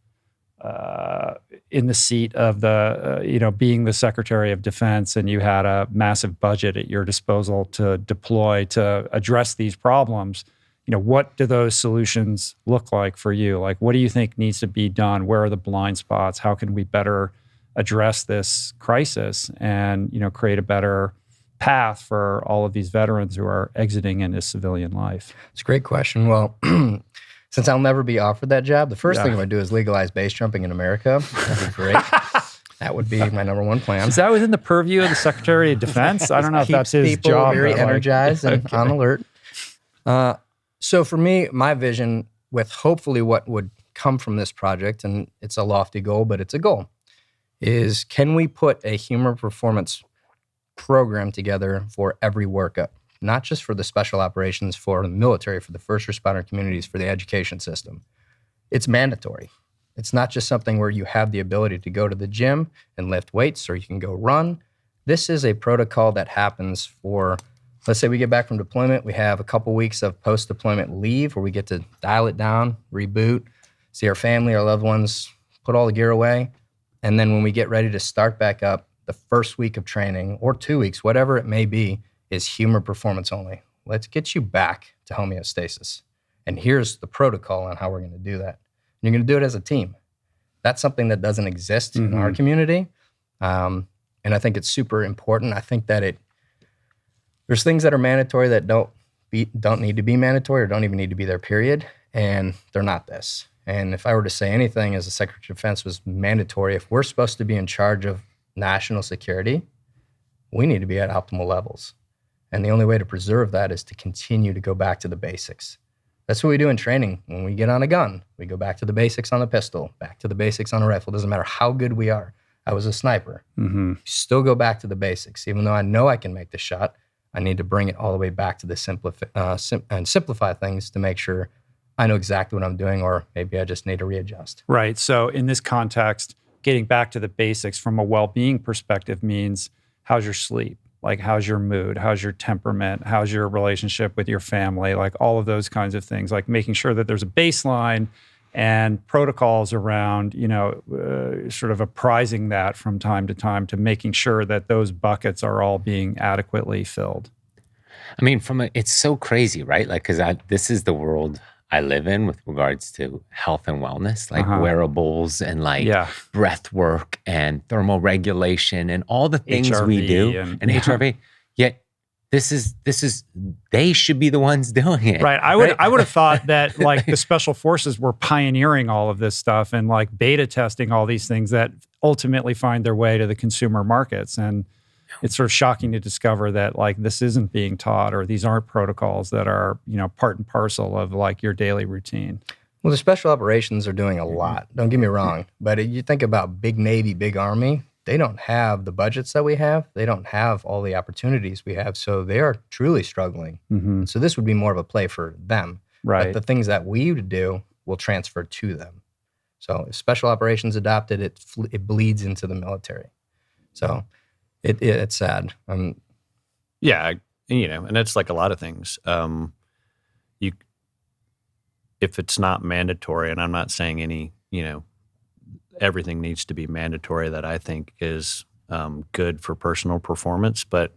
in the seat of the, being the Secretary of Defense, and you had a massive budget at your disposal to deploy to address these problems, what do those solutions look like for you? What do you think needs to be done? Where are the blind spots? How can we better address this crisis and, create a better path for all of these veterans who are exiting into civilian life? It's a great question. Well, since I'll never be offered that job, the first thing I'm going to do is legalize base jumping in America. That'd be great. That would be my number one plan. Is that within the purview of the Secretary of Defense? I don't know if that's his job. Very energized and on alert. So for me, my vision with hopefully what would come from this project, and it's a lofty goal, but it's a goal, is can we put a human performance program together for every workup? Not just for the special operations, for the military, for the first responder communities, for the education system. It's mandatory. It's not just something where you have the ability to go to the gym and lift weights or you can go run. This is a protocol that happens for, let's say we get back from deployment, we have a couple weeks of post-deployment leave where we get to dial it down, reboot, see our family, our loved ones, put all the gear away. And then when we get ready to start back up, the first week of training or 2 weeks, whatever it may be, is human performance only. Let's get you back to homeostasis. And here's the protocol on how we're going to do that. And you're going to do it as a team. That's something that doesn't exist in our community. And I think it's super important. I think that there's things that are mandatory that don't need to be mandatory or don't even need to be there, period. And they're not this. And if I were to say anything as a Secretary of Defense was mandatory, if we're supposed to be in charge of national security, we need to be at optimal levels. And the only way to preserve that is to continue to go back to the basics. That's what we do in training. When we get on a gun, we go back to the basics on the pistol, back to the basics on a rifle. It doesn't matter how good we are. I was a sniper. Still go back to the basics. Even though I know I can make the shot, I need to bring it all the way back to the simplify things to make sure I know exactly what I'm doing, or maybe I just need to readjust. Right. So in this context, getting back to the basics from a well-being perspective means how's your sleep? How's your mood? How's your temperament? How's your relationship with your family? All of those kinds of things, making sure that there's a baseline and protocols around, sort of apprising that from time to time to making sure that those buckets are all being adequately filled. I mean, it's so crazy, right? Because this is the world I live in with regards to health and wellness, wearables and breath work and thermoregulation and all the things HRV we do and HRV. Yet they should be the ones doing it. Right. I would have thought that the special forces were pioneering all of this stuff and beta testing all these things that ultimately find their way to the consumer markets. And it's sort of shocking to discover that this isn't being taught, or these aren't protocols that are, part and parcel of your daily routine. Well, the special operations are doing a lot. Don't get me wrong. But you think about big Navy, big Army, they don't have the budgets that we have. They don't have all the opportunities we have. So they are truly struggling. Mm-hmm. So this would be more of a play for them. Right. But the things that we would do will transfer to them. So if special operations adopted, it bleeds into the military. So it's sad. Yeah, and it's like a lot of things. If it's not mandatory, and I'm not saying everything needs to be mandatory that I think is good for personal performance, but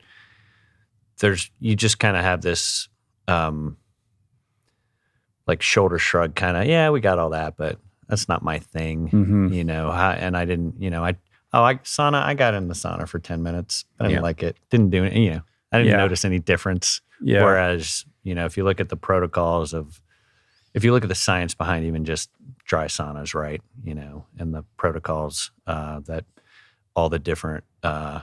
you just kind of have this like shoulder shrug kind of, yeah, we got all that, but that's not my thing, and I didn't, sauna, I got in the sauna for 10 minutes. I didn't like it. Didn't do it, I didn't notice any difference. Yeah. Whereas, if you look at the protocols if you look at the science behind even just dry saunas, right, and the protocols that all the different there's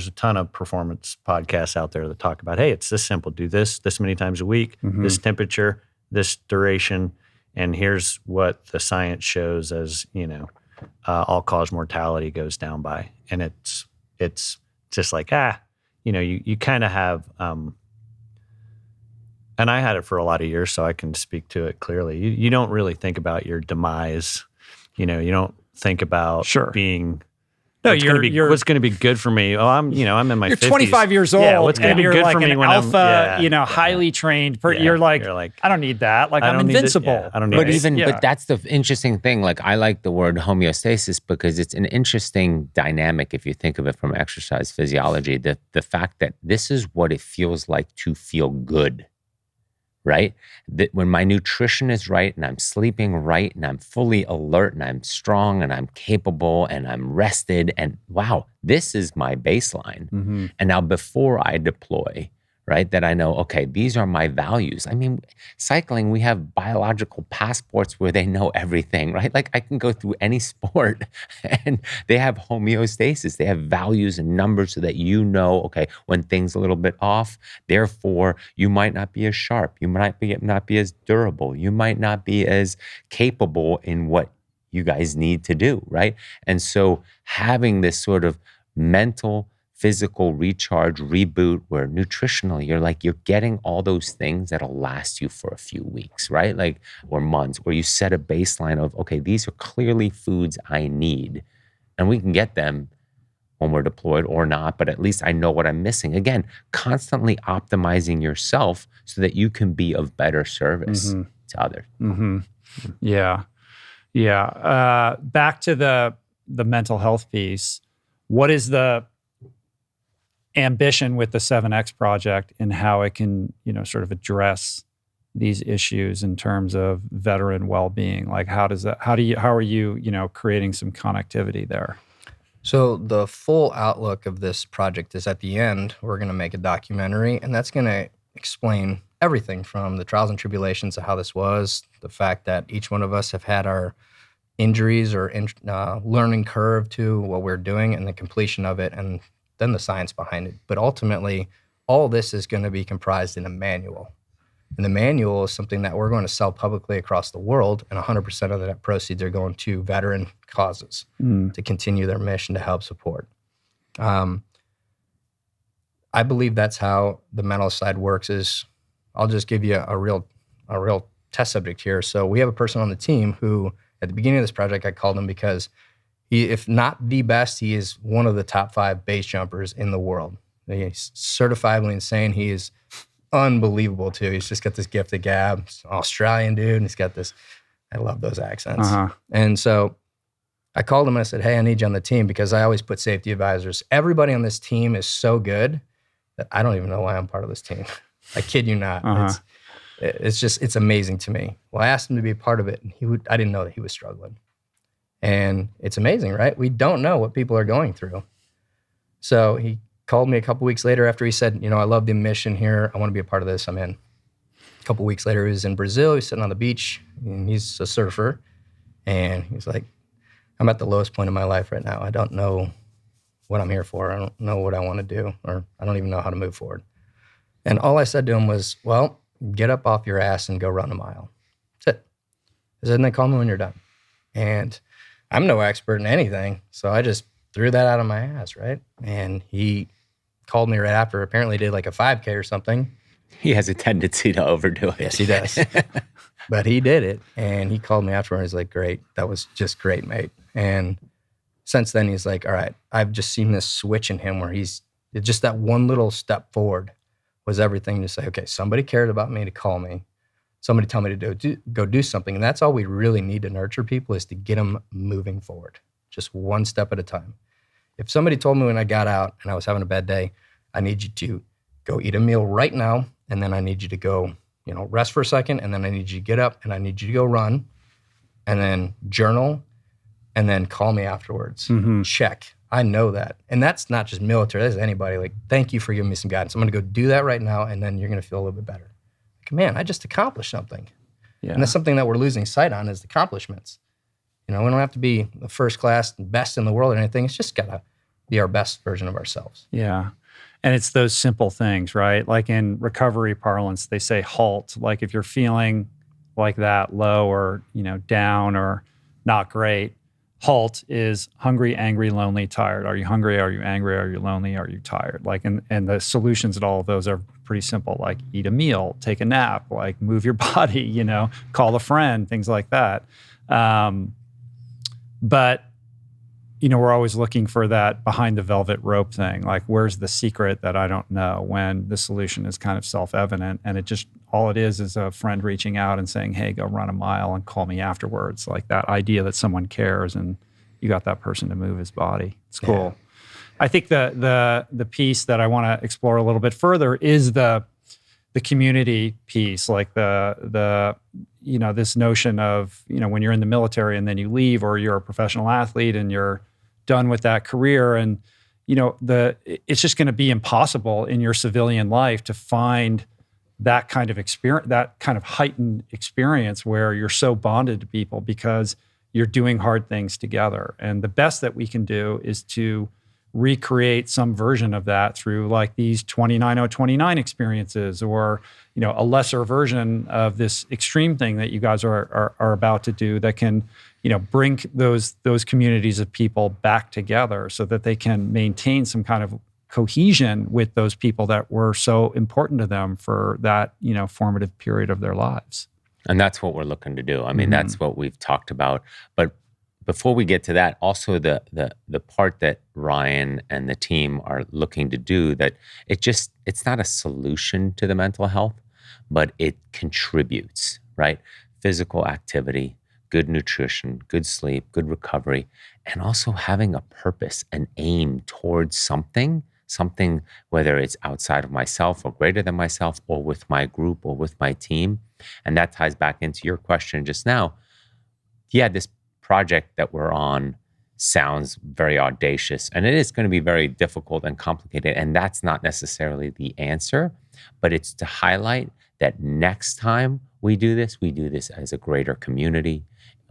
a ton of performance podcasts out there that talk about, hey, it's this simple, do this many times a week, this temperature, this duration, and here's what the science shows as, all-cause mortality goes down by. And it's just like, you kind of have, and I had it for a lot of years, so I can speak to it clearly. You don't really think about your demise. You don't think about being... No, what's going to be good for me? Oh, I'm in my 50s. You're 25 years old. Yeah, what's going to be good like for me an when alpha, highly trained. You're like, I don't need that. Like, I'm invincible. I don't need But that's the interesting thing. Like, I like the word homeostasis because it's an interesting dynamic if you think of it from exercise physiology. The fact that this is what it feels like to feel good. Right? That when my nutrition is right and I'm sleeping right and I'm fully alert and I'm strong and I'm capable and I'm rested and wow, this is my baseline. Mm-hmm. And now before I deploy, right, that I know, okay, these are my values. I mean, cycling, we have biological passports where they know everything, right? Like I can go through any sport and they have homeostasis. They have values and numbers so that okay, when things are a little bit off, therefore you might not be as sharp. You might not be as durable. You might not be as capable in what you guys need to do, right? And so having this sort of mental, physical recharge, reboot, where nutritionally, you're getting all those things that'll last you for a few weeks, right? Like, or months, where you set a baseline of, okay, these are clearly foods I need. And we can get them when we're deployed or not, but at least I know what I'm missing. Again, constantly optimizing yourself so that you can be of better service to others. Mm-hmm. Yeah. Yeah. Back to the mental health piece. What is the ambition with the 7X project and how it can, sort of address these issues in terms of veteran well-being? Like, how are you, creating some connectivity there? So the full outlook of this project is at the end, we're going to make a documentary, and that's going to explain everything from the trials and tribulations of how this was, the fact that each one of us have had our injuries or learning curve to what we're doing and the completion of it, and then the science behind it. But ultimately, all this is going to be comprised in a manual. And the manual is something that we're going to sell publicly across the world, and 100% of the net proceeds are going to veteran causes to continue their mission to help support. I believe that's how the mental side works. I'll just give you a real test subject here. So we have a person on the team who, at the beginning of this project, I called him because he, if not the best, he is one of the top 5 base jumpers in the world. He's certifiably insane. He is unbelievable too. He's just got this gift of gab. He's an Australian dude, and he's got this, I love those accents. And so I called him and I said, hey, I need you on the team because I always put safety advisors. Everybody on this team is so good that I don't even know why I'm part of this team. I kid you not. It's amazing to me. Well, I asked him to be a part of it, and I didn't know that he was struggling. And it's amazing, right? We don't know what people are going through. So he called me a couple weeks later after he said, I love the mission here. I want to be a part of this. I'm in. A couple weeks later, he was in Brazil. He's sitting on the beach, and he's a surfer. And he's like, I'm at the lowest point in my life right now. I don't know what I'm here for. I don't know what I want to do, or I don't even know how to move forward. And all I said to him was, well, get up off your ass and go run a mile. I said, and then call me when you're done. And I'm no expert in anything, so I just threw that out of my ass, right? And he called me right after, apparently did like a 5K or something. He has a tendency to overdo it. Yes, he does. But he did it, and he called me after, and he's like, great, that was just great, mate. And since then, he's like, all right, I've just seen this switch in him where he's just that one little step forward was everything to say, okay, somebody cared about me to call me. Somebody tell me to go do something. And that's all we really need to nurture people, is to get them moving forward, just one step at a time. If somebody told me when I got out and I was having a bad day, I need you to go eat a meal right now, and then I need you to go, rest for a second, and then I need you to get up and I need you to go run, and then journal, and then call me afterwards. Check. I know that. And that's not just military, that's anybody. Like, thank you for giving me some guidance. I'm going to go do that right now, and then you're going to feel a little bit better. Like, man, I just accomplished something. Yeah. And that's something that we're losing sight on, is the accomplishments. We don't have to be the first class and best in the world or anything. It's just got to be our best version of ourselves. Yeah. And it's those simple things, right? Like in recovery parlance, they say halt. Like if you're feeling like that, low or, down or not great, halt is hungry, angry, lonely, tired. Are you hungry? Are you angry? Are you lonely? Are you tired? Like, and the solutions to all of those are pretty simple. Like eat a meal, take a nap, like move your body, call a friend, things like that. But we're always looking for that behind the velvet rope thing. Like, where's the secret that I don't know, when the solution is kind of self-evident, and all it is a friend reaching out and saying, hey, go run a mile and call me afterwards. Like that idea that someone cares and you got that person to move his body. It's cool. Yeah. I think the piece that I want to explore a little bit further is the community piece, like the this notion of, when you're in the military and then you leave, or you're a professional athlete and you're done with that career, and it's just going to be impossible in your civilian life to find that kind of experience, that kind of heightened experience where you're so bonded to people because you're doing hard things together. And the best that we can do is to recreate some version of that through like these 29-0-29 experiences, or a lesser version of this extreme thing that you guys are about to do that can bring those communities of people back together so that they can maintain some kind of cohesion with those people that were so important to them for that formative period of their lives. And that's what we're looking to do. I mean, that's what we've talked about. But before we get to that, also the part that Ryan and the team are looking to do, that it's not a solution to the mental health, but it contributes, right? Physical activity, good nutrition, good sleep, good recovery, and also having a purpose, an aim towards something, whether it's outside of myself or greater than myself, or with my group or with my team. And that ties back into your question just now. Yeah, this project that we're on sounds very audacious, and it is going to be very difficult and complicated, and that's not necessarily the answer, but it's to highlight that next time we do this as a greater community,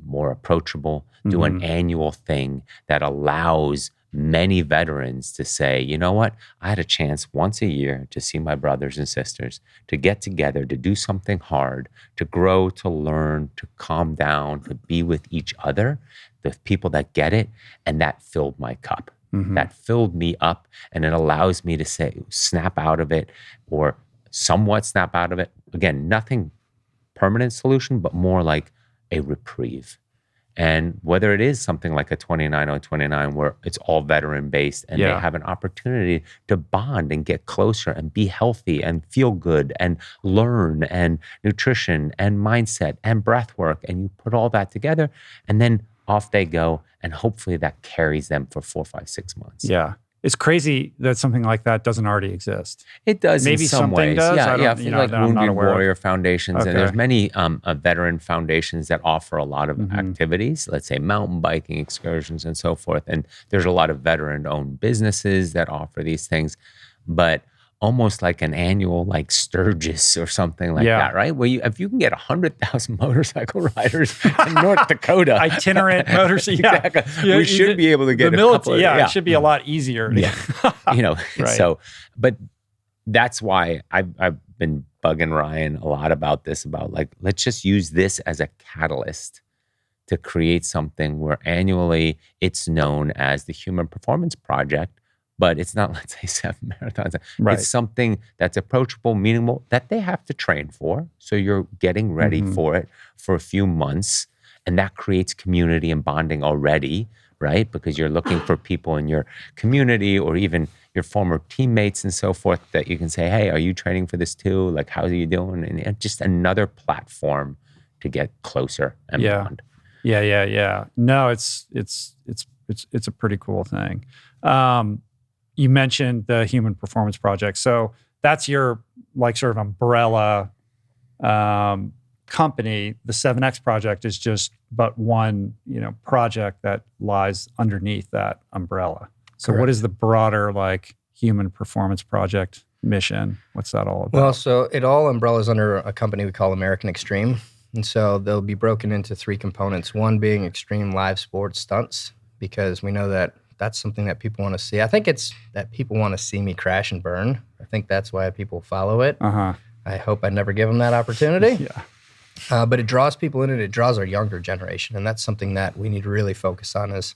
more approachable, do an annual thing that allows many veterans to say, you know what, I had a chance once a year to see my brothers and sisters, to get together, to do something hard, to grow, to learn, to calm down, to be with each other, the people that get it. And that filled my cup. That filled me up, and it allows me to say, snap out of it, or somewhat snap out of it. Again, nothing permanent solution, but more like a reprieve. And whether it is something like a 29-0-29 where it's all veteran based, and they have an opportunity to bond and get closer and be healthy and feel good and learn, and nutrition and mindset and breath work, and you put all that together, and then off they go, and hopefully that carries them for 4, 5, 6 months. Yeah. It's crazy that something like that doesn't already exist. It does. Maybe in some ways. Does. Yeah. Like Wounded Warrior Foundations, Okay. and there's many veteran foundations that offer a lot of activities. Let's say mountain biking excursions and so forth. And there's a lot of veteran-owned businesses that offer these things, but almost like an annual, like Sturgis or something like that, right? Where if you can get 100,000 motorcycle riders in North Dakota, itinerant motorcycle, exactly. We should be able to get couple. It should be a lot easier. Right. So, but that's why I've been bugging Ryan a lot about this, about like, let's just use this as a catalyst to create something where annually it's known as the Human Performance Project, but it's not, let's say, 7 marathons. Right. It's something that's approachable, meaningful, that they have to train for. So you're getting ready for it for a few months, and that creates community and bonding already, right? Because you're looking for people in your community or even your former teammates and so forth that you can say, hey, are you training for this too? Like, how are you doing? And just another platform to get closer and bond. Yeah. No, it's a pretty cool thing. You mentioned the Human Performance Project. So that's your like sort of umbrella company. The 7X project is just but one, project that lies underneath that umbrella. So Correct. What is the broader like Human Performance Project mission? What's that all about? Well, so it all umbrellas under a company we call American Extreme. And so they'll be broken into 3 components, one being extreme live sports stunts, because we know that that's something that people want to see. I think it's that people want to see me crash and burn. I think that's why people follow it. Uh-huh. I hope I never give them that opportunity. Yeah. But it draws people in, and it draws our younger generation. And that's something that we need to really focus on is,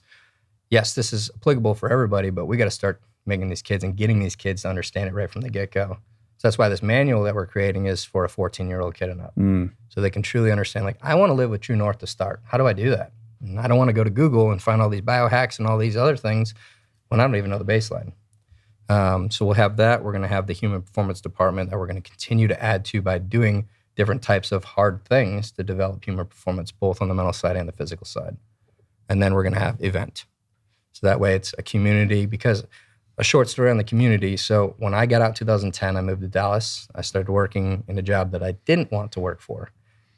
yes, this is applicable for everybody, but we got to start making these kids and getting these kids to understand it right from the get-go. So that's why this manual that we're creating is for a 14-year-old kid and up. So they can truly understand, like, I want to live with True North to start. How do I do that? And I don't want to go to Google and find all these biohacks and all these other things when I don't even know the baseline. So we'll have that. We're going to have the Human Performance Department that we're going to continue to add to by doing different types of hard things to develop human performance, both on the mental side and the physical side. And then we're going to have event. So that way it's a community, because a short story on the community. So when I got out in 2010, I moved to Dallas. I started working in a job that I didn't want to work for.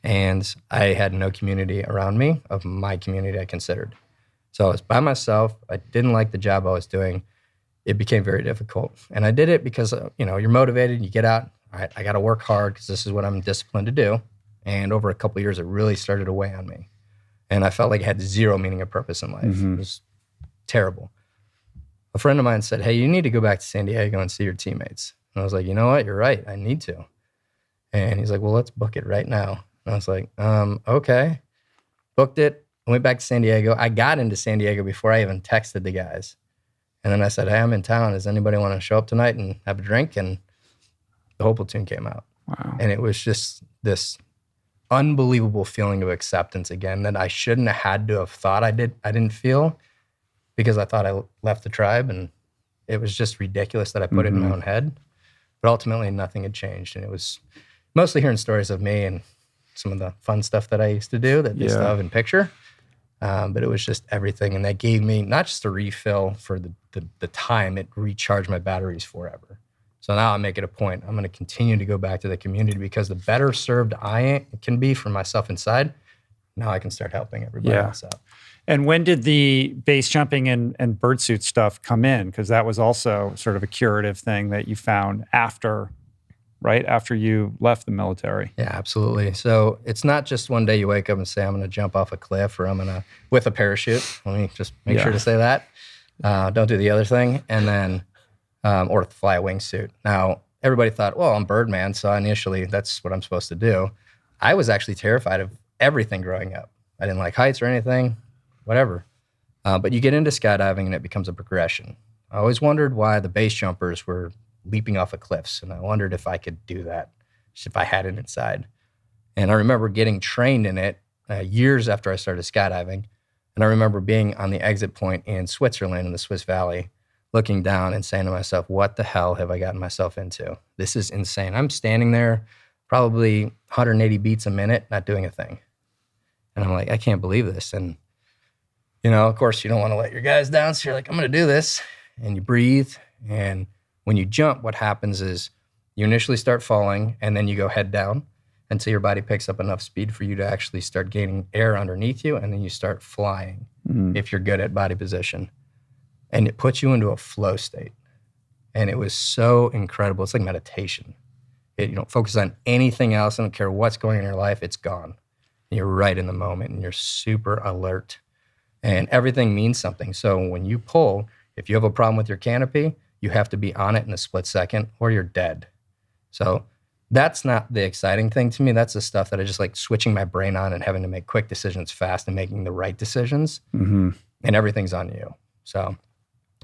And I had no community around me of my community I considered. So I was by myself. I didn't like the job I was doing. It became very difficult. And I did it because, you're motivated. You get out. All right, I got to work hard because this is what I'm disciplined to do. And over a couple of years, it really started to weigh on me. And I felt like I had zero meaning or purpose in life. It was terrible. A friend of mine said, hey, you need to go back to San Diego and see your teammates. And I was like, you know what? You're right. I need to. And he's like, well, let's book it right now. And I was like, okay. Booked it. I went back to San Diego. I got into San Diego before I even texted the guys. And then I said, hey, I'm in town. Does anybody want to show up tonight and have a drink? And the whole platoon came out. Wow. And it was just this unbelievable feeling of acceptance again that I shouldn't have had to have thought I didn't feel, because I thought I left the tribe, and it was just ridiculous that I put it in my own head. But ultimately, nothing had changed. And it was mostly hearing stories of me and some of the fun stuff that I used to do that they still have in picture. But it was just everything. And that gave me not just a refill for the time, it recharged my batteries forever. So now I make it a point. I'm going to continue to go back to the community, because the better served I can be for myself inside, now I can start helping everybody else out. And when did the base jumping and birdsuit stuff come in? Because that was also sort of a curative thing that you found after you left the military. Yeah, absolutely. So it's not just one day you wake up and say, I'm going to jump off a cliff, or I'm going to, with a parachute. Let me just make sure to say that. Don't do the other thing. And then, or fly a wingsuit. Now, everybody thought, well, I'm Birdman, so initially that's what I'm supposed to do. I was actually terrified of everything growing up. I didn't like heights or anything, whatever. But you get into skydiving and it becomes a progression. I always wondered why the base jumpers were leaping off of cliffs, and I wondered if I could do that, if I had it inside. And I remember getting trained in it years after I started skydiving. And I remember being on the exit point in Switzerland, in the Swiss Valley, looking down and saying to myself, what the hell have I gotten myself into? This is insane. I'm standing there probably 180 beats a minute, not doing a thing. And I'm like, I can't believe this. And, of course, you don't want to let your guys down. So you're like, I'm going to do this. And you breathe. And when you jump, what happens is you initially start falling, and then you go head down until your body picks up enough speed for you to actually start gaining air underneath you. And then you start flying if you're good at body position. And it puts you into a flow state. And it was so incredible. It's like meditation. You don't focus on anything else. I don't care what's going on in your life. It's gone. You're right in the moment, and you're super alert. And everything means something. So when you pull, if you have a problem with your canopy, you have to be on it in a split second, or you're dead. So That's not the exciting thing to me. That's the stuff that I just like switching my brain on and having to make quick decisions fast and making the right decisions. Mm-hmm. And everything's on you. So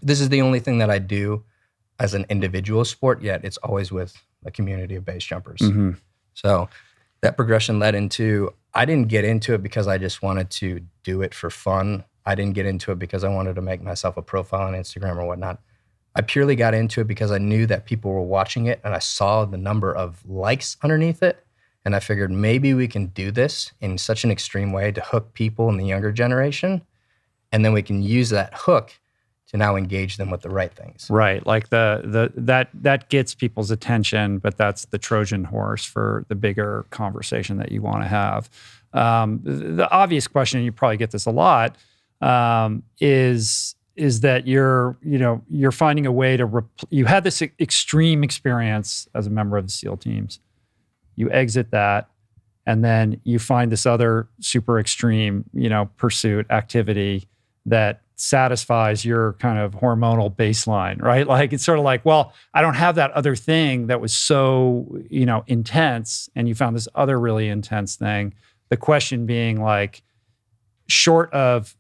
this is the only thing that I do as an individual sport, yet it's always with a community of base jumpers. Mm-hmm. So that progression led into, I didn't get into it because I just wanted to do it for fun. I didn't get into it because I wanted to make myself a profile on Instagram or whatnot. I purely got into it because I knew that people were watching it and I saw the number of likes underneath it. And I figured maybe we can do this in such an extreme way to hook people in the younger generation. And then we can use that hook to now engage them with the right things. Right. Like that gets people's attention, but that's the Trojan horse for the bigger conversation that you want to have. The obvious question, and you probably get this a lot, is that you're finding a way to, you had this extreme experience as a member of the SEAL teams. You exit that, and then you find this other super extreme, pursuit activity that satisfies your kind of hormonal baseline, right? Like it's sort of like, well, I don't have that other thing that was so, intense, and you found this other really intense thing. The question being like, short of,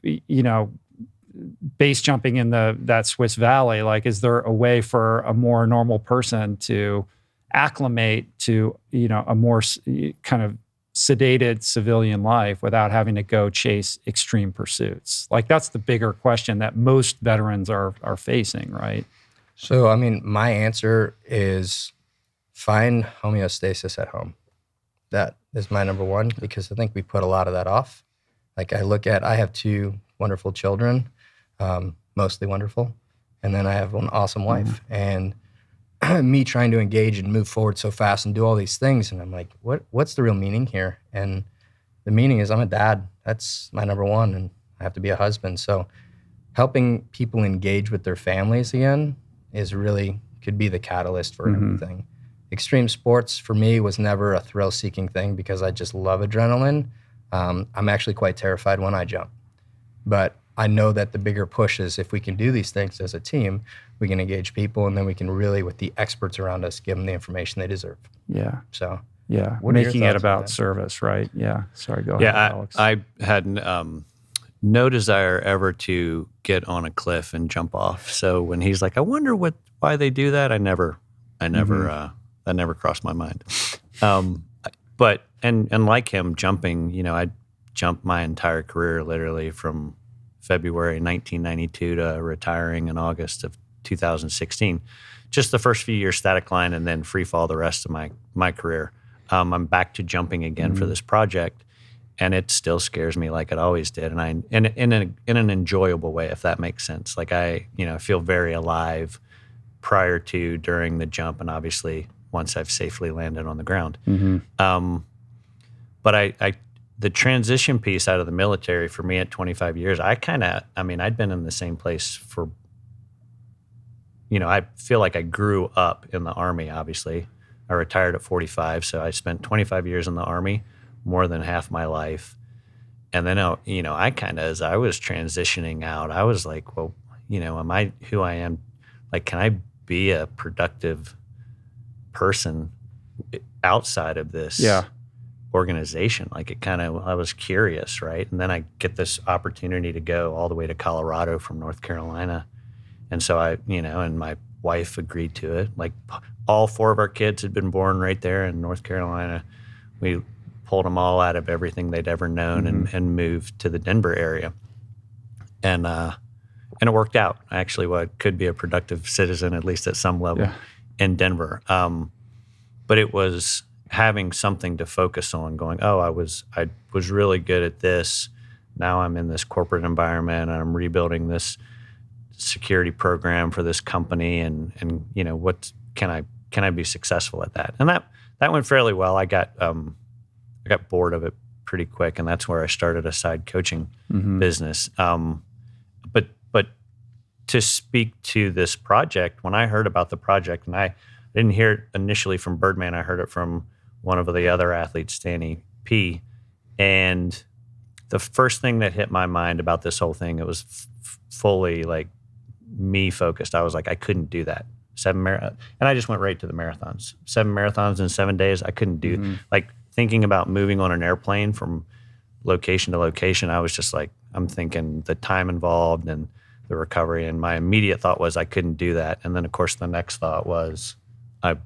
base jumping in that Swiss Valley, like, is there a way for a more normal person to acclimate to, a more kind of sedated civilian life without having to go chase extreme pursuits? Like, that's the bigger question that most veterans are facing, right? So, I mean, my answer is find homeostasis at home. That is my number one, because I think we put a lot of that off. Like, I have 2 wonderful children, mostly wonderful. And then I have an awesome wife. And me trying to engage and move forward so fast and do all these things. And I'm like, what's the real meaning here? And the meaning is I'm a dad. That's my number one. And I have to be a husband. So helping people engage with their families again could be the catalyst for everything. Extreme sports for me was never a thrill-seeking thing because I just love adrenaline. I'm actually quite terrified when I jump. But I know that the bigger push is if we can do these things as a team, we can engage people, and then we can really, with the experts around us, give them the information they deserve. Yeah. So, yeah, what are your making it thoughts on about that? service, right? Yeah. Sorry, go ahead, Alex. I had no desire ever to get on a cliff and jump off. So when he's like, I wonder why they do that, that never crossed my mind. But like him jumping, I jumped my entire career literally from February 1992 to retiring in August of 2016. Just the first few years static line, and then free fall the rest of my career. I'm back to jumping again for this project, and it still scares me like it always did, and in an enjoyable way, if that makes sense. Like I feel very alive prior to, during the jump, and obviously once I've safely landed on the ground. But the transition piece out of the military for me at 25 years, I'd been in the same place for, I feel like I grew up in the Army, obviously. I retired at 45, so I spent 25 years in the Army, more than half my life. And then, I kind of, as I was transitioning out, I was like, well, am I who I am? Like, can I be a productive person outside of this organization? Like I was curious, right? And then I get this opportunity to go all the way to Colorado from North Carolina. And so and my wife agreed to it. Like all 4 of our kids had been born right there in North Carolina. We pulled them all out of everything they'd ever known and moved to the Denver area. And it worked out. Actually, what could be a productive citizen, at least at some level, in Denver. But it was having something to focus on, going, I was really good at this. Now I'm in this corporate environment, and I'm rebuilding this security program for this company, and what can I be successful at that? And that went fairly well. I got bored of it pretty quick, and that's where I started a side coaching business. But to speak to this project, when I heard about the project, and I didn't hear it initially from Birdman, I heard it from one of the other athletes, Danny P. And the first thing that hit my mind about this whole thing, it was fully like me focused. I was like, I couldn't do that. and I just went right to the marathons. 7 marathons in 7 days. I couldn't do like thinking about moving on an airplane from location to location. I was just like, I'm thinking the time involved and the recovery. And my immediate thought was I couldn't do that. And then of course the next thought was, I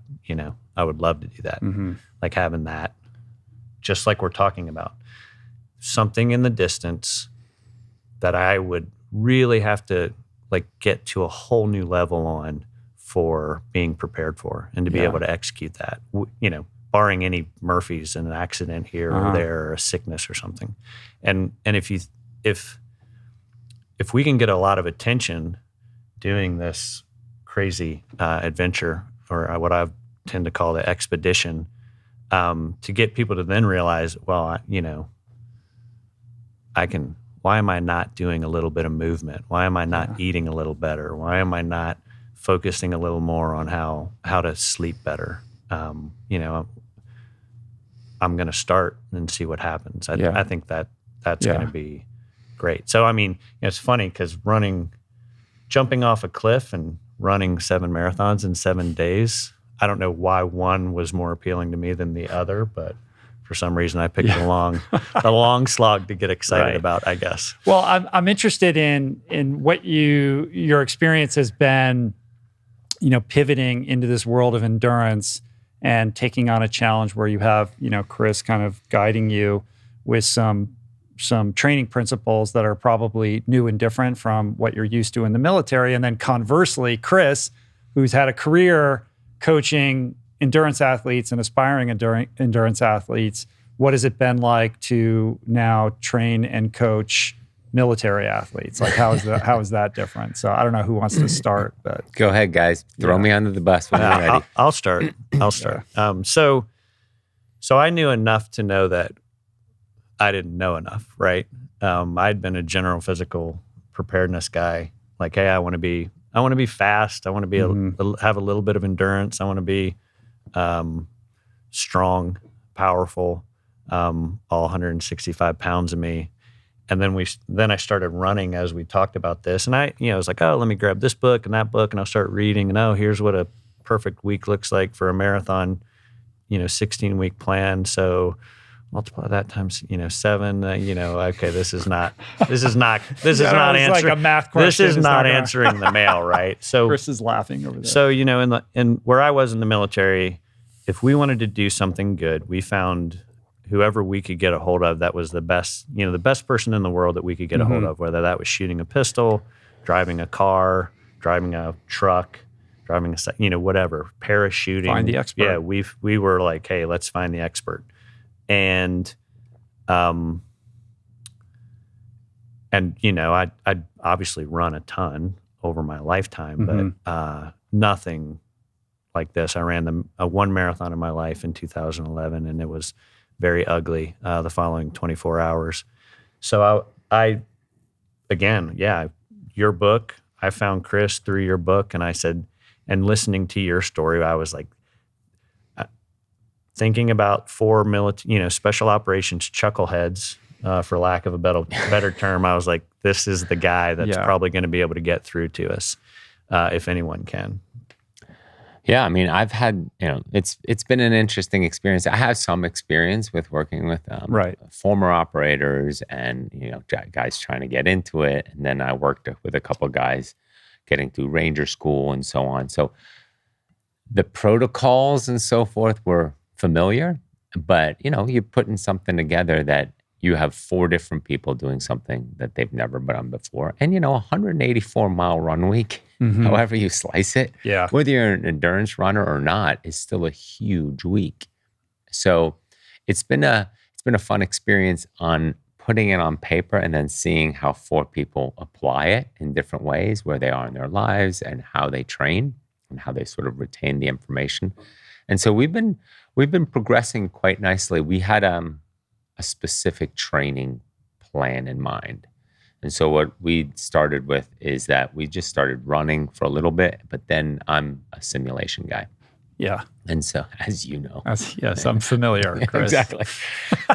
would love to do that. Like having that, just like we're talking about, something in the distance that I would really have to like get to a whole new level on for being prepared for and to be able to execute that, barring any Murphys and an accident here or there or a sickness or something. And if we can get a lot of attention doing this crazy adventure, or what I tend to call the expedition, to get people to then realize, well, why am I not doing a little bit of movement? Why am I not eating a little better? Why am I not focusing a little more on how to sleep better? I'm going to start and see what happens. I think that's going to be great. So, I mean, it's funny because jumping off a cliff and running 7 marathons in 7 days, I don't know why one was more appealing to me than the other, but for some reason I picked the long slog to get excited about, I guess. Well, I'm interested in what your experience has been, pivoting into this world of endurance and taking on a challenge where you have, Chris kind of guiding you with some training principles that are probably new and different from what you're used to in the military. And then conversely, Chris, who's had a career coaching endurance athletes and aspiring endurance athletes, what has it been like to now train and coach military athletes? Like, how is that different? So I don't know who wants to start, but go ahead, guys. Throw me under the bus when you're ready. I'll start. So I knew enough to know that I didn't know enough, right? I'd been a general physical preparedness guy. Like, hey, I want to be fast. I want to be have a little bit of endurance. I want to be strong, powerful, all 165 pounds of me. And then I started running as we talked about this. And I was like, oh, let me grab this book and that book, and I'll start reading. And oh, here's what a perfect week looks like for a marathon, 16-week plan. So multiply that times 7. Okay, this is not answering like a math question. This is not answering the mail, right? So Chris is laughing over there. So in where I was in the military, if we wanted to do something good, we found whoever we could get a hold of that was the best, the best person in the world that we could get a hold of, whether that was shooting a pistol, driving a car, driving a truck, driving a whatever, parachuting. Find the expert. Yeah, we were like, hey, let's find the expert. And I'd obviously run a ton over my lifetime, but nothing like this. I ran one marathon in my life in 2011, and it was very ugly the following 24 hours. So your book, I found Chris through your book, and I said, and listening to your story, I was like, thinking about 4 special operations chuckleheads, for lack of a better term. I was like, this is the guy that's probably going to be able to get through to us, if anyone can. Yeah, I mean, I've had, it's been an interesting experience. I have some experience with working with former operators and, guys trying to get into it. And then I worked with a couple of guys getting through Ranger School and so on. So the protocols and so forth were familiar, but, you're putting something together that you have 4 different people doing something that they've never done before. And, 184-mile run week, however you slice it, whether you're an endurance runner or not, is still a huge week. So it's been a fun experience on putting it on paper and then seeing how 4 people apply it in different ways, where they are in their lives and how they train and how they sort of retain the information. And so we've been progressing quite nicely. We had a specific training plan in mind. And so what we started with is that we just started running for a little bit, but then I'm a simulation guy. Yeah. And so, as you know. Yes, I'm familiar, Chris. Exactly.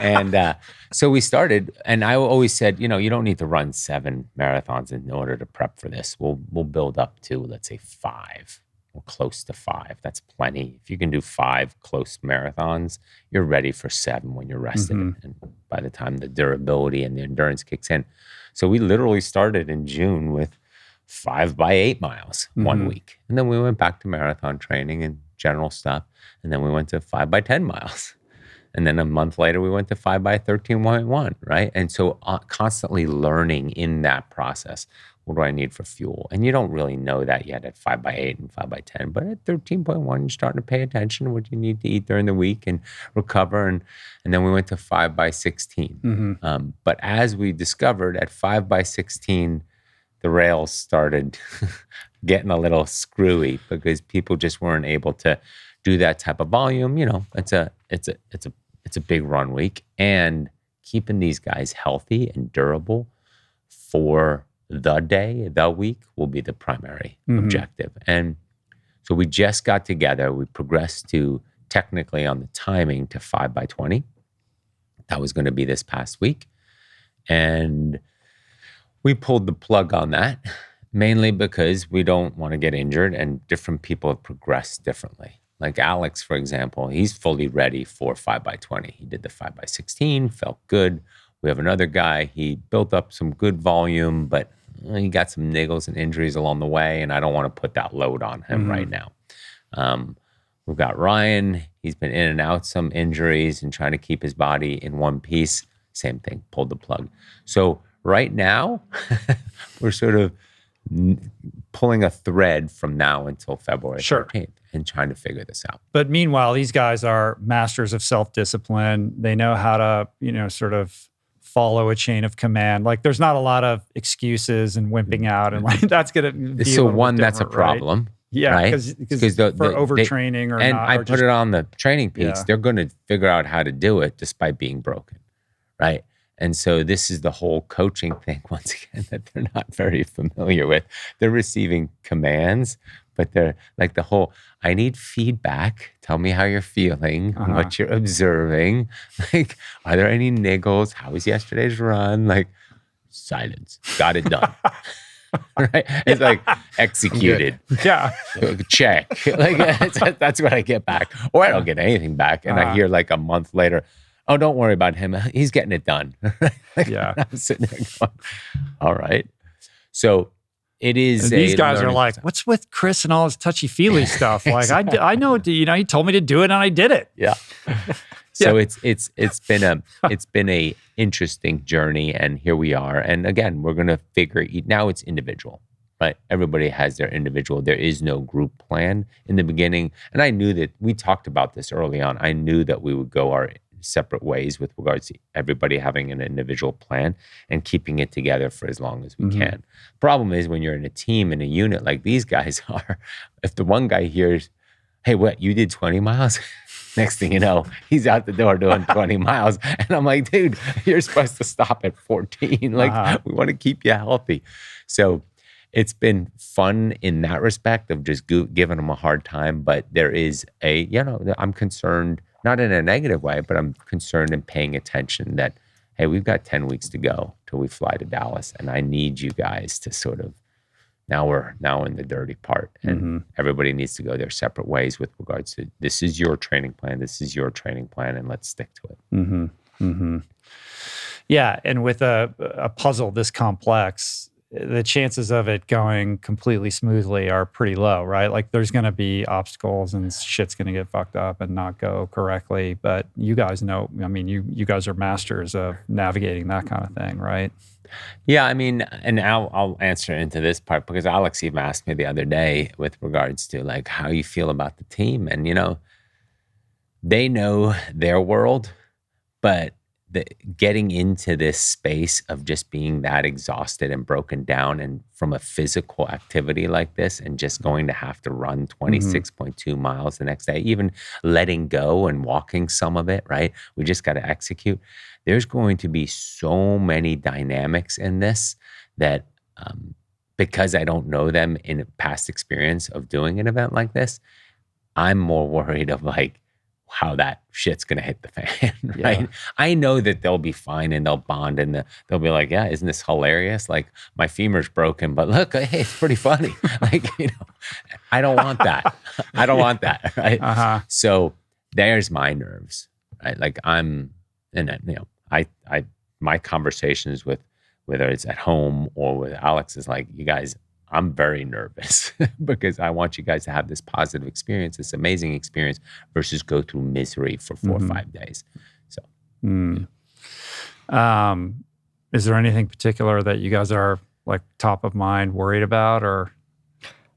And so we started, and I always said, you don't need to run 7 marathons in order to prep for this. We'll build up to, let's say, 5. or close to 5. That's plenty. If you can do 5 close marathons, you're ready for 7 when you're rested. And by the time the durability and the endurance kicks in. So we literally started in June with 5 by 8 miles one week. And then we went back to marathon training and general stuff. And then we went to 5 by 10 miles. And then a month later, we went to 5 by 13.1, right? And so constantly learning in that process, what do I need for fuel? And you don't really know that yet at 5 by 8 and 5 by 10, but at 13.1, you're starting to pay attention to what you need to eat during the week and recover. And then we went to 5 by 16. But as we discovered at 5 by 16, the rails started getting a little screwy because people just weren't able to do that type of volume. You know, it's a big run week, and keeping these guys healthy and durable for the day, the week will be the primary objective. And so we just got together. We progressed to technically on the timing to 5 by 20. That was going to be this past week. And we pulled the plug on that, mainly because we don't want to get injured, and different people have progressed differently. Like Alex, for example, he's fully ready for 5 by 20. He did the 5 by 16, felt good. We have another guy, he built up some good volume, but he got some niggles and injuries along the way, and I don't want to put that load on him right now. We've got Ryan, he's been in and out some injuries and trying to keep his body in one piece. Same thing, pulled the plug. So right now, we're sort of pulling a thread from now until February 13th and trying to figure this out. But meanwhile, these guys are masters of self-discipline. They know how to, sort of follow a chain of command. Like there's not a lot of excuses and wimping out, and like that's going to be so one that's a problem. Right? Yeah, right? because for overtraining or and not. I put it on the training peaks. They're going to figure out how to do it despite being broken, right? And so this is the whole coaching thing, once again, that they're not very familiar with. They're receiving commands, but they're like the whole, I need feedback. Tell me how you're feeling, what you're observing. Like, are there any niggles? How was yesterday's run? Like, silence. Got it done. Right? It's like executed. Yeah. Check. Like that's what I get back. Or I don't get anything back. And I hear like a month later, oh, don't worry about him. He's getting it done. Like, I'm sitting there going, all right. So it is. These guys are like, what's with Chris and all his touchy-feely stuff? Like, I know, he told me to do it and I did it. Yeah. So it's been a interesting journey, and here we are. And again, we're going to figure now it's individual, right? Everybody has their individual. There is no group plan in the beginning. And I knew that we talked about this early on. I knew that we would go our separate ways with regards to everybody having an individual plan and keeping it together for as long as we can. Problem is when you're in a team, in a unit like these guys are, if the one guy hears, hey, what, you did 20 miles? Next thing you know, he's out the door doing 20 miles. And I'm like, dude, you're supposed to stop at 14. Like, we want to keep you healthy. So it's been fun in that respect of just giving them a hard time. But there is I'm concerned, not in a negative way, but I'm concerned and paying attention that, hey, we've got 10 weeks to go till we fly to Dallas. And I need you guys to sort of, now we're in the dirty part. And everybody needs to go their separate ways with regards to, this is your training plan, this is your training plan, and let's stick to it. Yeah, and with a puzzle this complex, the chances of it going completely smoothly are pretty low, right? Like there's going to be obstacles and shit's going to get fucked up and not go correctly. But you guys know, I mean, you guys are masters of navigating that kind of thing, right? Yeah, I mean, and I'll answer into this part because Alex even asked me the other day with regards to like how you feel about the team. And, they know their world, but getting into this space of just being that exhausted and broken down and from a physical activity like this and just going to have to run 26.2 miles the next day, even letting go and walking some of it, right? We just got to execute. There's going to be so many dynamics in this that because I don't know them in past experience of doing an event like this, I'm more worried of like, how that shit's going to hit the fan, right? Yeah. I know that they'll be fine and they'll bond and they'll be like, yeah, isn't this hilarious? Like, my femur's broken, but look, hey, it's pretty funny. Like, I don't want that. I don't want that, right? So there's my nerves, right? Like, my conversations with, whether it's at home or with Alex, is like, you guys, I'm very nervous because I want you guys to have this positive experience, this amazing experience, versus go through misery for 4 or 5 days. So, is there anything particular that you guys are like top of mind, worried about, or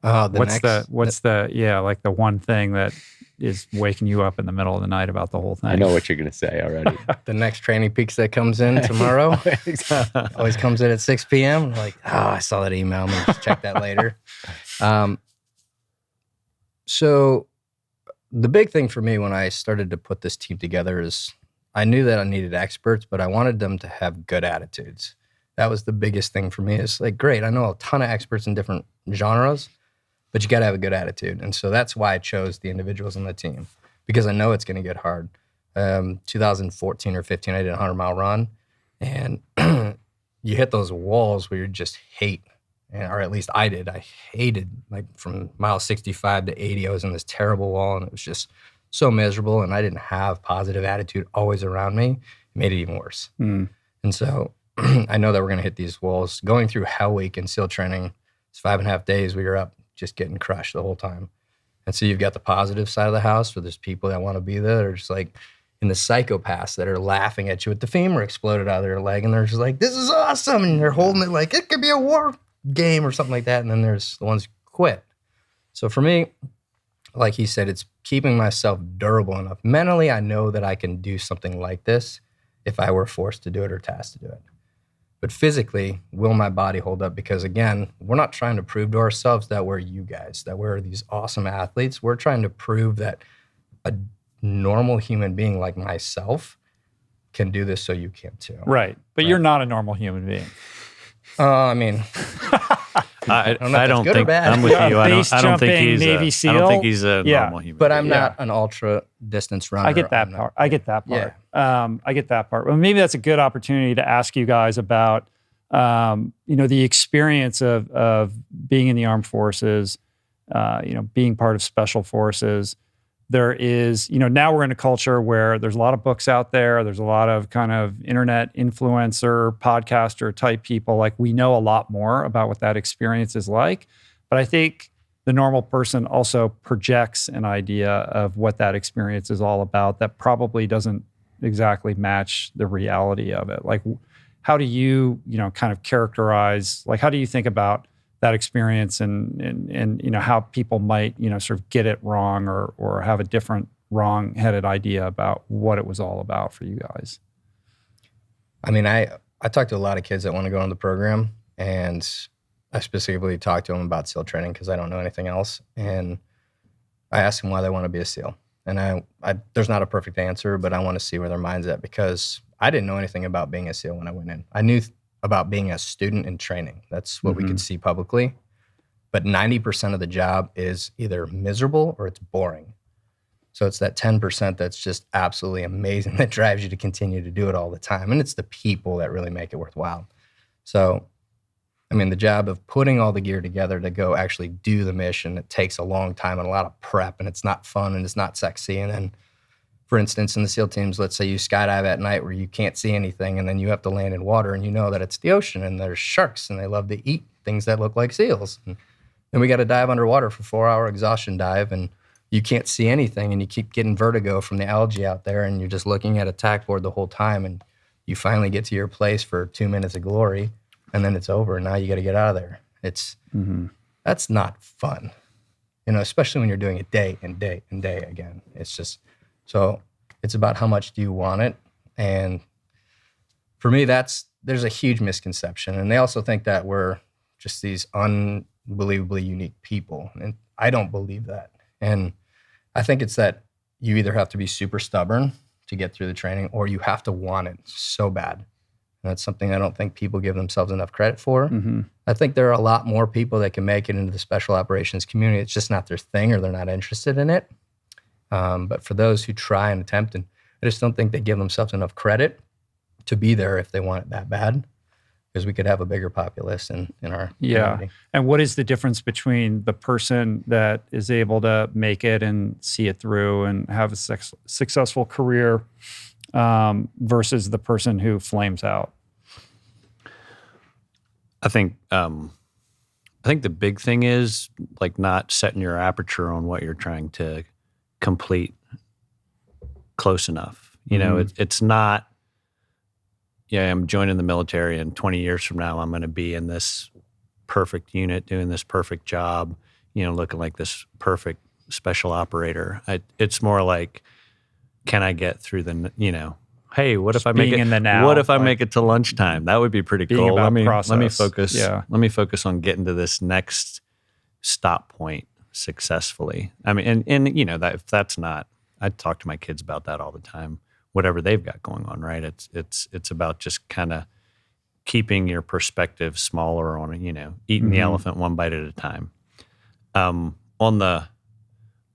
what's the one thing that is waking you up in the middle of the night about the whole thing? I know what you're going to say already. The next Training Peaks that comes in tomorrow always comes in at 6 p.m. I'm like, I saw that email. I'm going to just check that later. So the big thing for me when I started to put this team together is I knew that I needed experts, but I wanted them to have good attitudes. That was the biggest thing for me. It's like, great, I know a ton of experts in different genres, but you got to have a good attitude. And so that's why I chose the individuals on the team, because I know it's going to get hard. 2014 or 15, I did a 100-mile run, and you hit those walls where you just hate, or at least I did. I hated, like, from mile 65 to 80, I was in this terrible wall, and it was just so miserable, and I didn't have positive attitude always around me. It made it even worse. And so I know that we're going to hit these walls. Going through Hell Week and SEAL training, it's 5.5 days we were up just getting crushed the whole time. And so you've got the positive side of the house where there's people that want to be there that are just like in the psychopaths that are laughing at you with the femur exploded out of their leg, and they're just like, this is awesome, and they're holding it like it could be a war game or something like that. And then there's the ones who quit. So for me, like he said, it's keeping myself durable enough. Mentally, I know that I can do something like this if I were forced to do it or tasked to do it. But physically, will my body hold up? Because again, we're not trying to prove to ourselves that we're you guys, that we're these awesome athletes. We're trying to prove that a normal human being like myself can do this, so you can too. Right. But you're not a normal human being. I mean, I don't good or think bad. I'm with you. I don't think he's Navy SEAL. I don't think he's a normal human. But I'm not an ultra distance runner. I get that part. I get that part. I get that part. Well, maybe that's a good opportunity to ask you guys about, the experience of being in the armed forces, being part of special forces. There is, now we're in a culture where there's a lot of books out there. There's a lot of kind of internet influencer, podcaster type people. Like, we know a lot more about what that experience is like. But I think the normal person also projects an idea of what that experience is all about that probably doesn't exactly match the reality of it. Like, how do you, kind of characterize, like, how do you think about that experience and how people might, sort of get it wrong or have a different wrong-headed idea about what it was all about for you guys? I mean, I talked to a lot of kids that want to go on the program, and I specifically talked to them about SEAL training because I don't know anything else. And I asked them why they want to be a SEAL. And I there's not a perfect answer, but I want to see where their mind's at, because I didn't know anything about being a SEAL when I went in. I knew about being a student in training. That's what we could see publicly. But 90% of the job is either miserable or it's boring. So it's that 10% that's just absolutely amazing that drives you to continue to do it all the time. And it's the people that really make it worthwhile. So, I mean, the job of putting all the gear together to go actually do the mission, it takes a long time and a lot of prep, and it's not fun and it's not sexy. And then, for instance, in the SEAL teams, let's say you skydive at night where you can't see anything, and then you have to land in water, and you know that it's the ocean and there's sharks and they love to eat things that look like seals. And then we got to dive underwater for 4-hour exhaustion dive, and you can't see anything, and you keep getting vertigo from the algae out there, and you're just looking at a tack board the whole time, and you finally get to your place for 2 minutes of glory, and then it's over, and now you got to get out of there. That's not fun, especially when you're doing it day and day and day again. It's just, so it's about how much do you want it. And for me, there's a huge misconception. And they also think that we're just these unbelievably unique people. And I don't believe that. And I think it's that you either have to be super stubborn to get through the training, or you have to want it so bad. And that's something I don't think people give themselves enough credit for. I think there are a lot more people that can make it into the special operations community. It's just not their thing, or they're not interested in it. But for those who try and attempt, and I just don't think they give themselves enough credit to be there if they want it that bad, because we could have a bigger populace in our community. And what is the difference between the person that is able to make it and see it through and have a successful career versus the person who flames out? I think the big thing is like not setting your aperture on what you're trying to complete close enough. You know, it's not, I'm joining the military and 20 years from now, I'm going to be in this perfect unit doing this perfect job, looking like this perfect special operator. It's more like, can I get through hey, what if I make it in the now? What if I make it to lunchtime? That would be pretty cool. Let me focus. Yeah. Let me focus on getting to this next stop point successfully. I mean, and that if that's not, I talk to my kids about that all the time. Whatever they've got going on, right? It's about just kind of keeping your perspective smaller on eating the elephant one bite at a time. On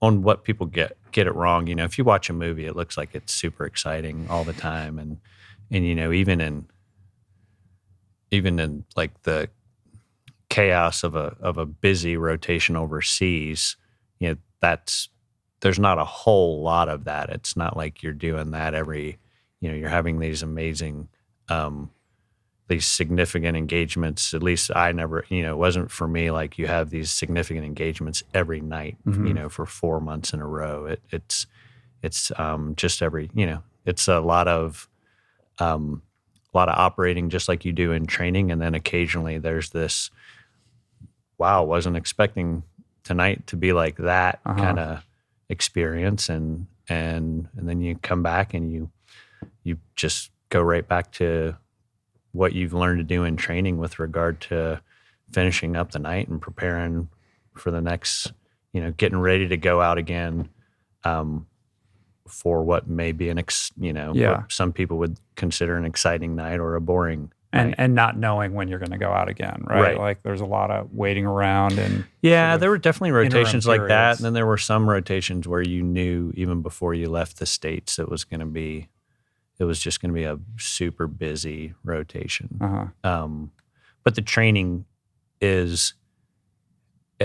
what people get it wrong, if you watch a movie, it looks like it's super exciting all the time, and even in like the chaos of a busy rotation overseas, there's not a whole lot of that. It's not like you're doing that every, you're having these amazing, these significant engagements. At least I never, it wasn't for me like you have these significant engagements every night, for 4 months in a row. It's just every, it's a lot of operating just like you do in training. And then occasionally there's this, wow, wasn't expecting tonight to be like that kind of experience, and then you come back and you just go right back to what you've learned to do in training with regard to finishing up the night and preparing for the next, getting ready to go out again for what may be what some people would consider an exciting night or a boring night. And not knowing when you're going to go out again, right? Like there's a lot of waiting around and there were definitely rotations like that, and then there were some rotations where you knew even before you left the States it was just going to be a super busy rotation. But the training is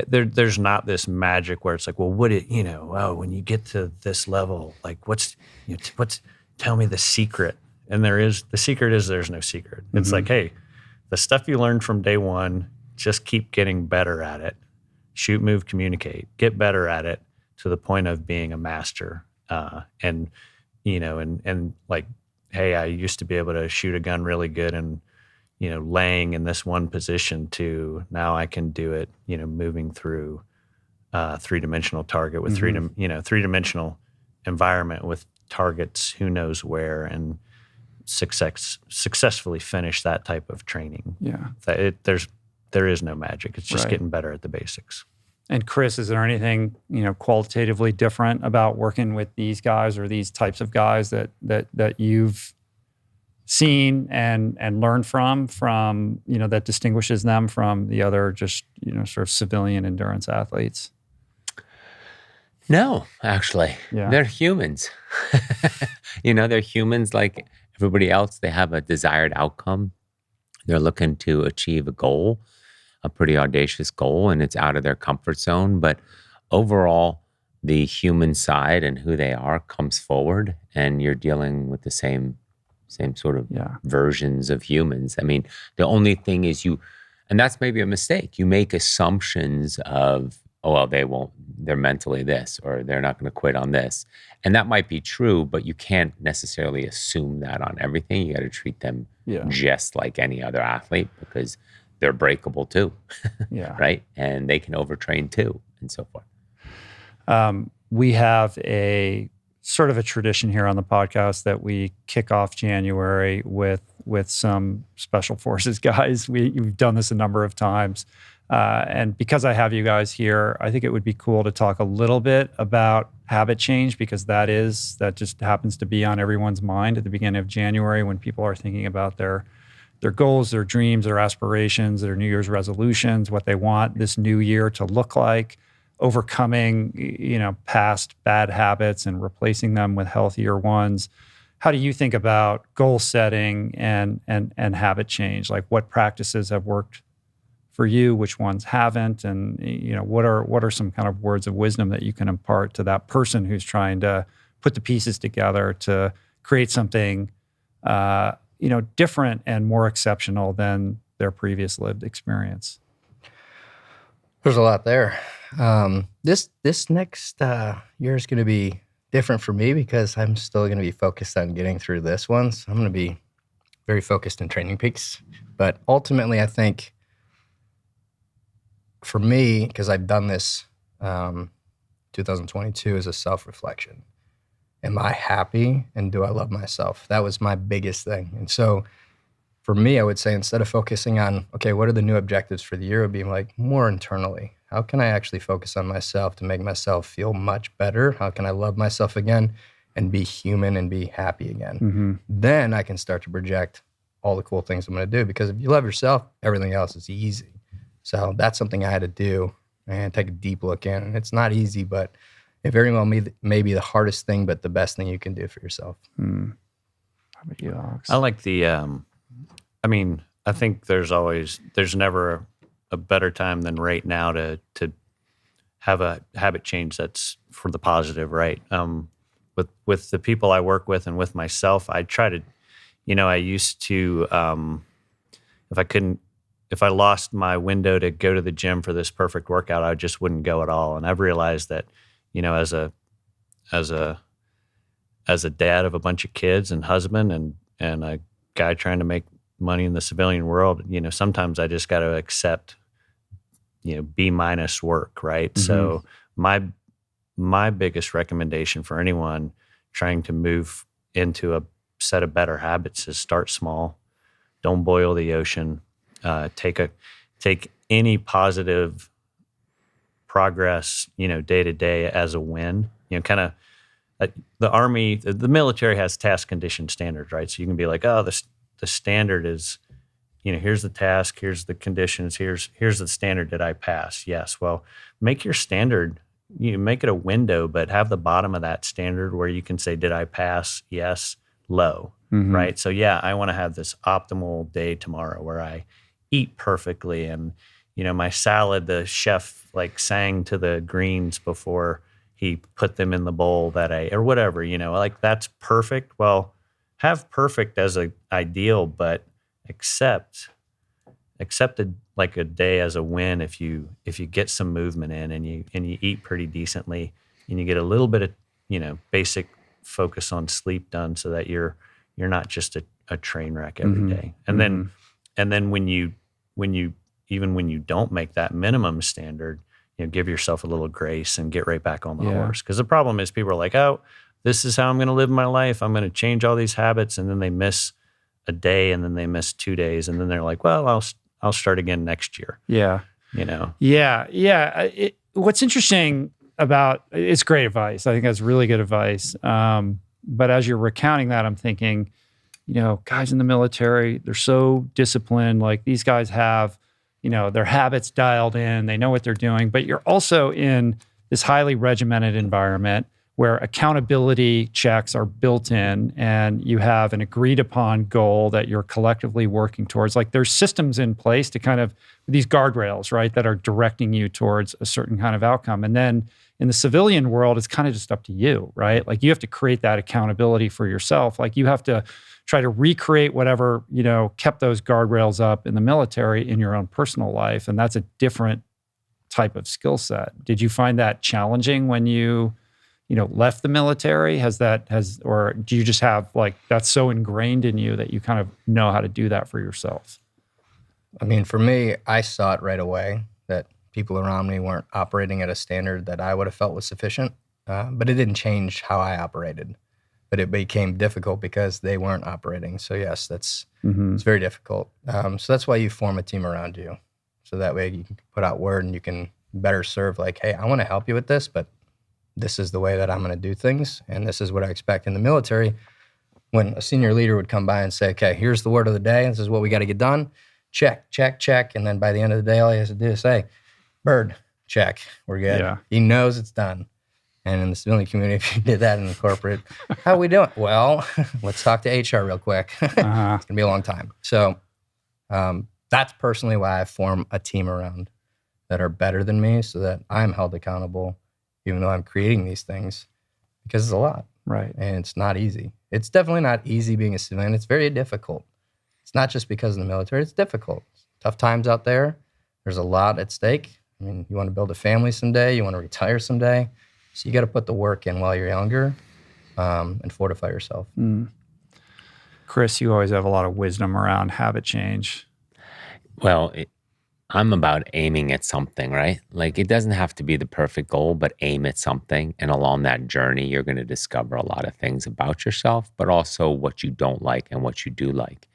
there's not this magic where it's like, well, when you get to this level, like what's tell me the secret. And the secret is there's no secret. It's like, hey, the stuff you learned from day one, just keep getting better at it. Shoot, move, communicate. Get better at it to the point of being a master. And like, hey, I used to be able to shoot a gun really good and, laying in this one position to now I can do it, moving through three-dimensional target with three-dimensional environment with targets, who knows where, and successfully finish that type of training. There is no magic. It's just getting better at the basics. And Chris, is there anything qualitatively different about working with these guys or these types of guys that you've seen and learned from that distinguishes them from the other just sort of civilian endurance athletes? No, actually, they're humans. They're humans like everybody else. They have a desired outcome. They're looking to achieve a goal, a pretty audacious goal, and it's out of their comfort zone. But overall, the human side and who they are comes forward, and you're dealing with the same sort of versions of humans. I mean, the only thing is and that's maybe a mistake. You make assumptions of, oh, well, they're mentally this, or they're not going to quit on this. And that might be true, but you can't necessarily assume that on everything. You got to treat them just like any other athlete, because they're breakable too, right? And they can overtrain too, and so forth. We have a sort of a tradition here on the podcast that we kick off January with some special forces guys. We've done this a number of times. And because I have you guys here, I think it would be cool to talk a little bit about habit change, because that just happens to be on everyone's mind at the beginning of January when people are thinking about their goals, their dreams, their aspirations, their New Year's resolutions, what they want this new year to look like. overcoming, past bad habits and replacing them with healthier ones. How do you think about goal setting and habit change? Like, what practices have worked for you, which ones haven't, and what are some kind of words of wisdom that you can impart to that person who's trying to put the pieces together to create something different and more exceptional than their previous lived experience? There's a lot there. This next year is going to be different for me because I'm still going to be focused on getting through this one. So I'm going to be very focused in training peaks. But ultimately, I think for me, because I've done this 2022 as a self-reflection. Am I happy and do I love myself? That was my biggest thing. And so for me, I would say instead of focusing on, okay, what are the new objectives for the year, it would be like more internally. How can I actually focus on myself to make myself feel much better? How can I love myself again and be human and be happy again? Mm-hmm. Then I can start to project all the cool things I'm going to do, because if you love yourself, everything else is easy. So that's something I had to do and take a deep look in. And it's not easy, but it very well may be the hardest thing, but the best thing you can do for yourself. How about you, Alex? I like the, I think there's never a better time than right now to have a habit change that's for the positive, right? With the people I work with and with myself, I try to, I used to, if I lost my window to go to the gym for this perfect workout, I just wouldn't go at all. And I've realized that, as a dad of a bunch of kids and husband and a guy trying to make money in the civilian world, sometimes I just got to accept, B- work, right? Mm-hmm. So my biggest recommendation for anyone trying to move into a set of better habits is start small. Don't boil the ocean. Take any positive progress, day to day as a win. Kind of the Army, the military has task condition standards, right? So you can be like, oh, the standard is, here's the task, here's the conditions, here's the standard that I pass. Yes, well, make your standard, make it a window, but have the bottom of that standard where you can say, did I pass? Yes, low, Mm-hmm. right? So yeah, I want to have this optimal day tomorrow where I eat perfectly, and my salad, the chef sang to the greens before he put them in the bowl or whatever, that's perfect. Well, have perfect as a ideal, but accept a day as a win if you get some movement in and you eat pretty decently and you get a little bit of basic focus on sleep done, so that you're not just a train wreck every day. And then when you don't make that minimum standard, give yourself a little grace and get right back on the horse. Because the problem is people are like, oh, this is how I'm going to live my life. I'm going to change all these habits. And then they miss a day, and then they miss 2 days. And then they're like, well, I'll start again next year. Yeah. Yeah. What's interesting about, it's great advice. I think that's really good advice. But as you're recounting that, I'm thinking, guys in the military, they're so disciplined. Like, these guys have, their habits dialed in, they know what they're doing, but you're also in this highly regimented environment where accountability checks are built in, and you have an agreed upon goal that you're collectively working towards. Like, there's systems in place to kind of, these guardrails, right, that are directing you towards a certain kind of outcome. And then in the civilian world, it's kind of just up to you, right? Like, you have to create that accountability for yourself. Like, you have to try to recreate whatever, kept those guardrails up in the military in your own personal life. And that's a different type of skill set. Did you find that challenging when you left the military? Or do you just have that's so ingrained in you that you kind of know how to do that for yourself? I mean, for me, I saw it right away that people around me weren't operating at a standard that I would have felt was sufficient, but it didn't change how I operated. But it became difficult because they weren't operating. So yes, it's very difficult. So that's why you form a team around you. So that way you can put out word and you can better serve, hey, I want to help you with this, but this is the way that I'm going to do things, and this is what I expect. In the military, when a senior leader would come by and say, okay, here's the word of the day, this is what we got to get done, check, check, check, and then by the end of the day, all he has to do is say, Bird, check, we're good. Yeah. He knows it's done. And in the civilian community, if you did that in the corporate, how are we doing? Well, let's talk to HR real quick. It's going to be a long time. So that's personally why I form a team around that are better than me so that I'm held accountable, even though I'm creating these things, because it's a lot. Right. And it's not easy. It's definitely not easy being a civilian. It's very difficult. It's not just because of the military. It's difficult. Tough times out there. There's a lot at stake. I mean, you want to build a family someday. You want to retire someday. So you got to put the work in while you're younger and fortify yourself. Chris, you always have a lot of wisdom around habit change. Well, I'm about aiming at something, right? Like it doesn't have to be the perfect goal, but aim at something. And along that journey, you're going to discover a lot of things about yourself, but also what you don't like and what you do like.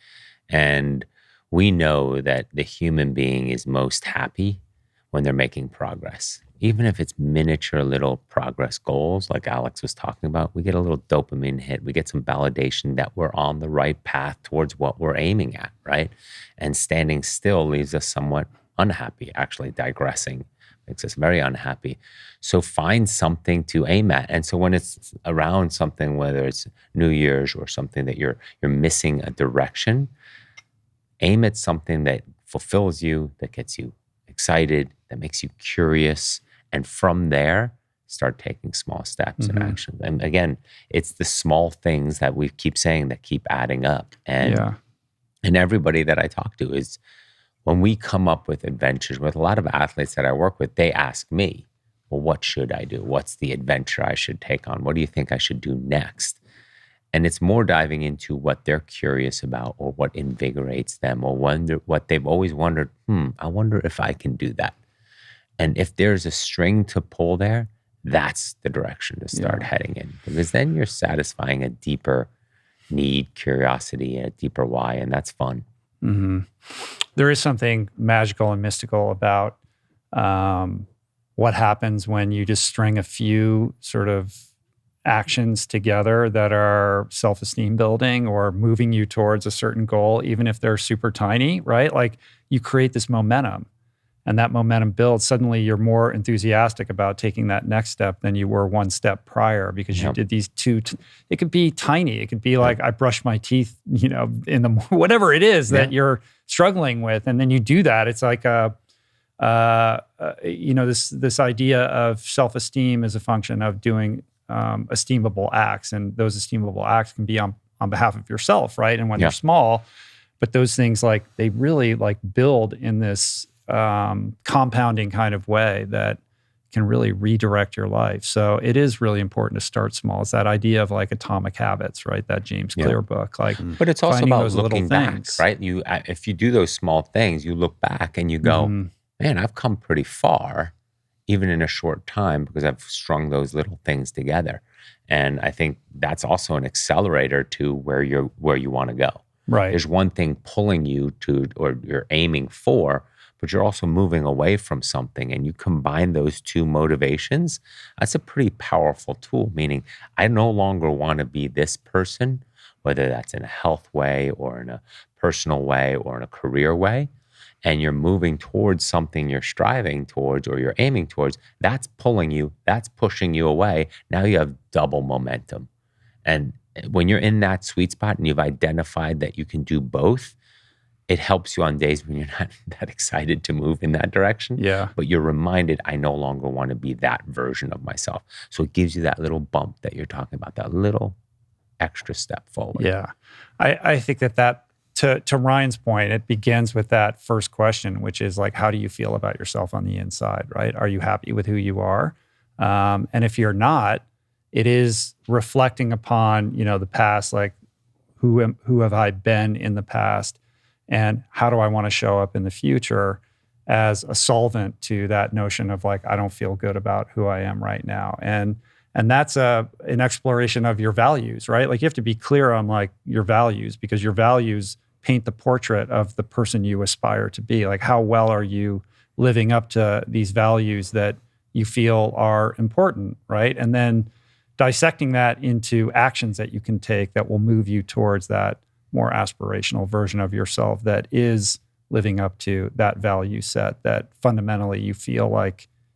And we know that the human being is most happy when they're making progress. Even if it's miniature little progress goals, like Alex was talking about, we get a little dopamine hit. We get some validation that we're on the right path towards what we're aiming at, right? And standing still leaves us somewhat unhappy, actually digressing, makes us very unhappy. So find something to aim at. And so when it's around something, whether it's New Year's or something that you're missing a direction, aim at something that fulfills you, that gets you excited, that makes you curious. And from there, start taking small steps and actions. And again, it's the small things that we keep saying that keep adding up. And everybody that I talk to is, when we come up with adventures, with a lot of athletes that I work with, they ask me, well, what should I do? What's the adventure I should take on? What do you think I should do next? And it's more diving into what they're curious about or what invigorates them or wonder what they've always wondered, I wonder if I can do that. And if there's a string to pull there, that's the direction to start heading in. Because then you're satisfying a deeper need, curiosity, a deeper why, and that's fun. There is something magical and mystical about what happens when you just string a few sort of actions together that are self-esteem building or moving you towards a certain goal, even if they're super tiny, right? Like you create this momentum. And that momentum builds, suddenly you're more enthusiastic about taking that next step than you were one step prior because you did these two. It could be tiny. It could be like, I brushed my teeth, in the, whatever it is that you're struggling with. And then you do that. It's like, this idea of self-esteem is a function of doing esteemable acts. And those esteemable acts can be on behalf of yourself, right? And when they're small, but those things they really build in this compounding kind of way that can really redirect your life. So it is really important to start small. It's that idea of Atomic Habits, right? That James Clear book. But it's also about those looking back, right? If you do those small things, you look back and you go, man, I've come pretty far, even in a short time, because I've strung those little things together. And I think that's also an accelerator to where you want to go. Right. There's one thing pulling you to, or you're aiming for, but you're also moving away from something, and you combine those two motivations, that's a pretty powerful tool, meaning I no longer want to be this person, whether that's in a health way or in a personal way or in a career way, and you're moving towards something you're striving towards or you're aiming towards, that's pulling you, that's pushing you away. Now you have double momentum. And when you're in that sweet spot and you've identified that you can do both, it helps you on days when you're not that excited to move in that direction. Yeah. But you're reminded, I no longer want to be that version of myself. So it gives you that little bump that you're talking about, that little extra step forward. Yeah. I think that to Ryan's point, it begins with that first question, which is how do you feel about yourself on the inside, right? Are you happy with who you are? And if you're not, it is reflecting upon, the past, who have I been in the past? And how do I want to show up in the future as a solvent to that notion of I don't feel good about who I am right now. And that's an exploration of your values, right? You have to be clear on your values, because your values paint the portrait of the person you aspire to be. How well are you living up to these values that you feel are important, right? And then dissecting that into actions that you can take that will move you towards that more aspirational version of yourself that is living up to that value set that fundamentally you feel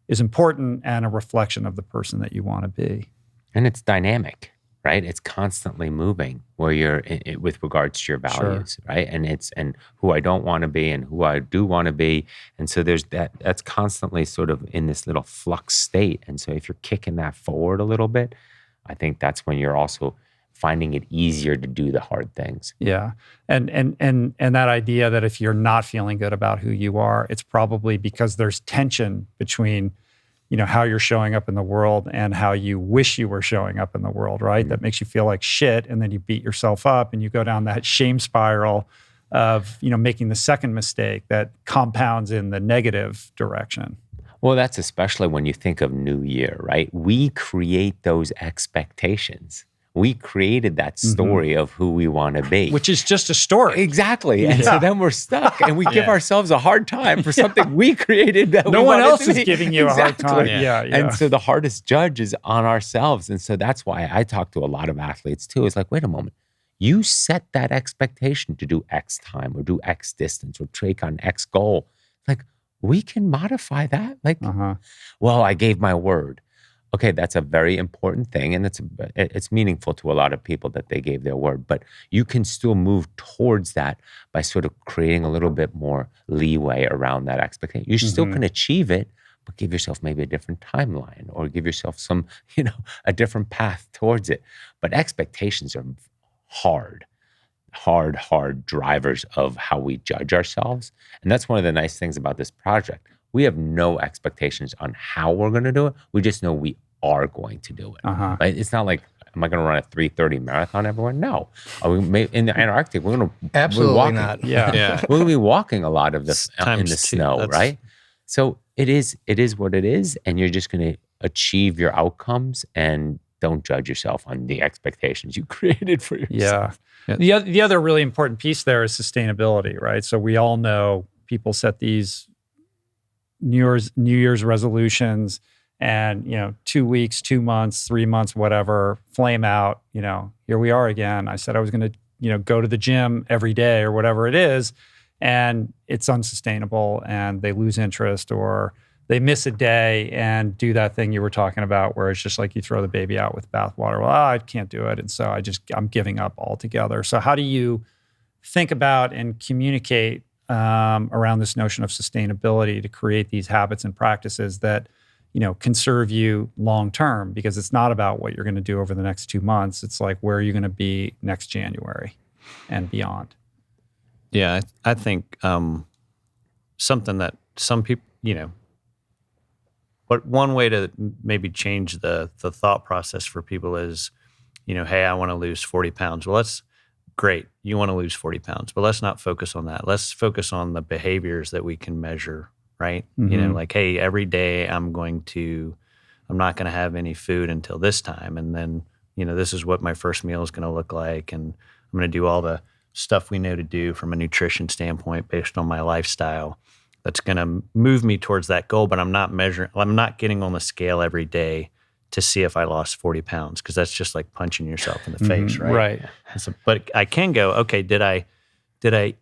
is important and a reflection of the person that you want to be. And it's dynamic, right? It's constantly moving where you're with regards to your values, right? And who I don't want to be and who I do want to be. And so there's that's constantly sort of in this little flux state. And so if you're kicking that forward a little bit, I think that's when you're also finding it easier to do the hard things. Yeah. And that idea that if you're not feeling good about who you are, it's probably because there's tension between, how you're showing up in the world and how you wish you were showing up in the world, right? Mm-hmm. That makes you feel like shit, and then you beat yourself up and you go down that shame spiral of, making the second mistake that compounds in the negative direction. Well, that's especially when you think of New Year, right? We create those expectations. We created that story of who we want to be. Which is just a story. Exactly. And so then we're stuck and we give ourselves a hard time for something we created that no one else is giving you a hard time. Yeah. And so the hardest judge is on ourselves. And so that's why I talk to a lot of athletes too. It's like, wait a moment. You set that expectation to do X time or do X distance or take on X goal. Like, we can modify that. Like, well, I gave my word. Okay, that's a very important thing, and it's meaningful to a lot of people that they gave their word. But you can still move towards that by sort of creating a little bit more leeway around that expectation. You still can achieve it, but give yourself maybe a different timeline or give yourself some, a different path towards it. But expectations are hard drivers of how we judge ourselves. And that's one of the nice things about this project. We have no expectations on how we're going to do it. We just know we are going to do it. Right? It's not like, am I going to run a 3:30 marathon, everyone? No. In the Antarctic, we're going to absolutely not. Yeah. We're going to be walking a lot of this in the snow, right? So it is what it is, and you're just going to achieve your outcomes, and don't judge yourself on the expectations you created for yourself. Yeah. The other really important piece there is sustainability, right? So we all know people set these New Year's resolutions and, 2 weeks, 2 months, 3 months, whatever, flame out, here we are again. I said I was going to, go to the gym every day or whatever it is, and it's unsustainable and they lose interest or they miss a day and do that thing you were talking about where it's just like you throw the baby out with bathwater. Well, I can't do it. And so I'm giving up altogether. So how do you think about and communicate around this notion of sustainability to create these habits and practices that, can serve you long term? Because it's not about what you're going to do over the next 2 months. It's like, where are you going to be next January and beyond? Yeah, I think something that some people, but one way to maybe change the thought process for people is, hey, I want to lose 40 pounds. Well, that's great. You want to lose 40 pounds, but let's not focus on that. Let's focus on the behaviors that we can measure, right? Like, hey, every day I'm not going to have any food until this time. And then, this is what my first meal is going to look like. And I'm going to do all the stuff we know to do from a nutrition standpoint based on my lifestyle. That's going to move me towards that goal, but I'm not getting on the scale every day to see if I lost 40 pounds, because that's just like punching yourself in the face, right? Right. So, but I can go, okay, did I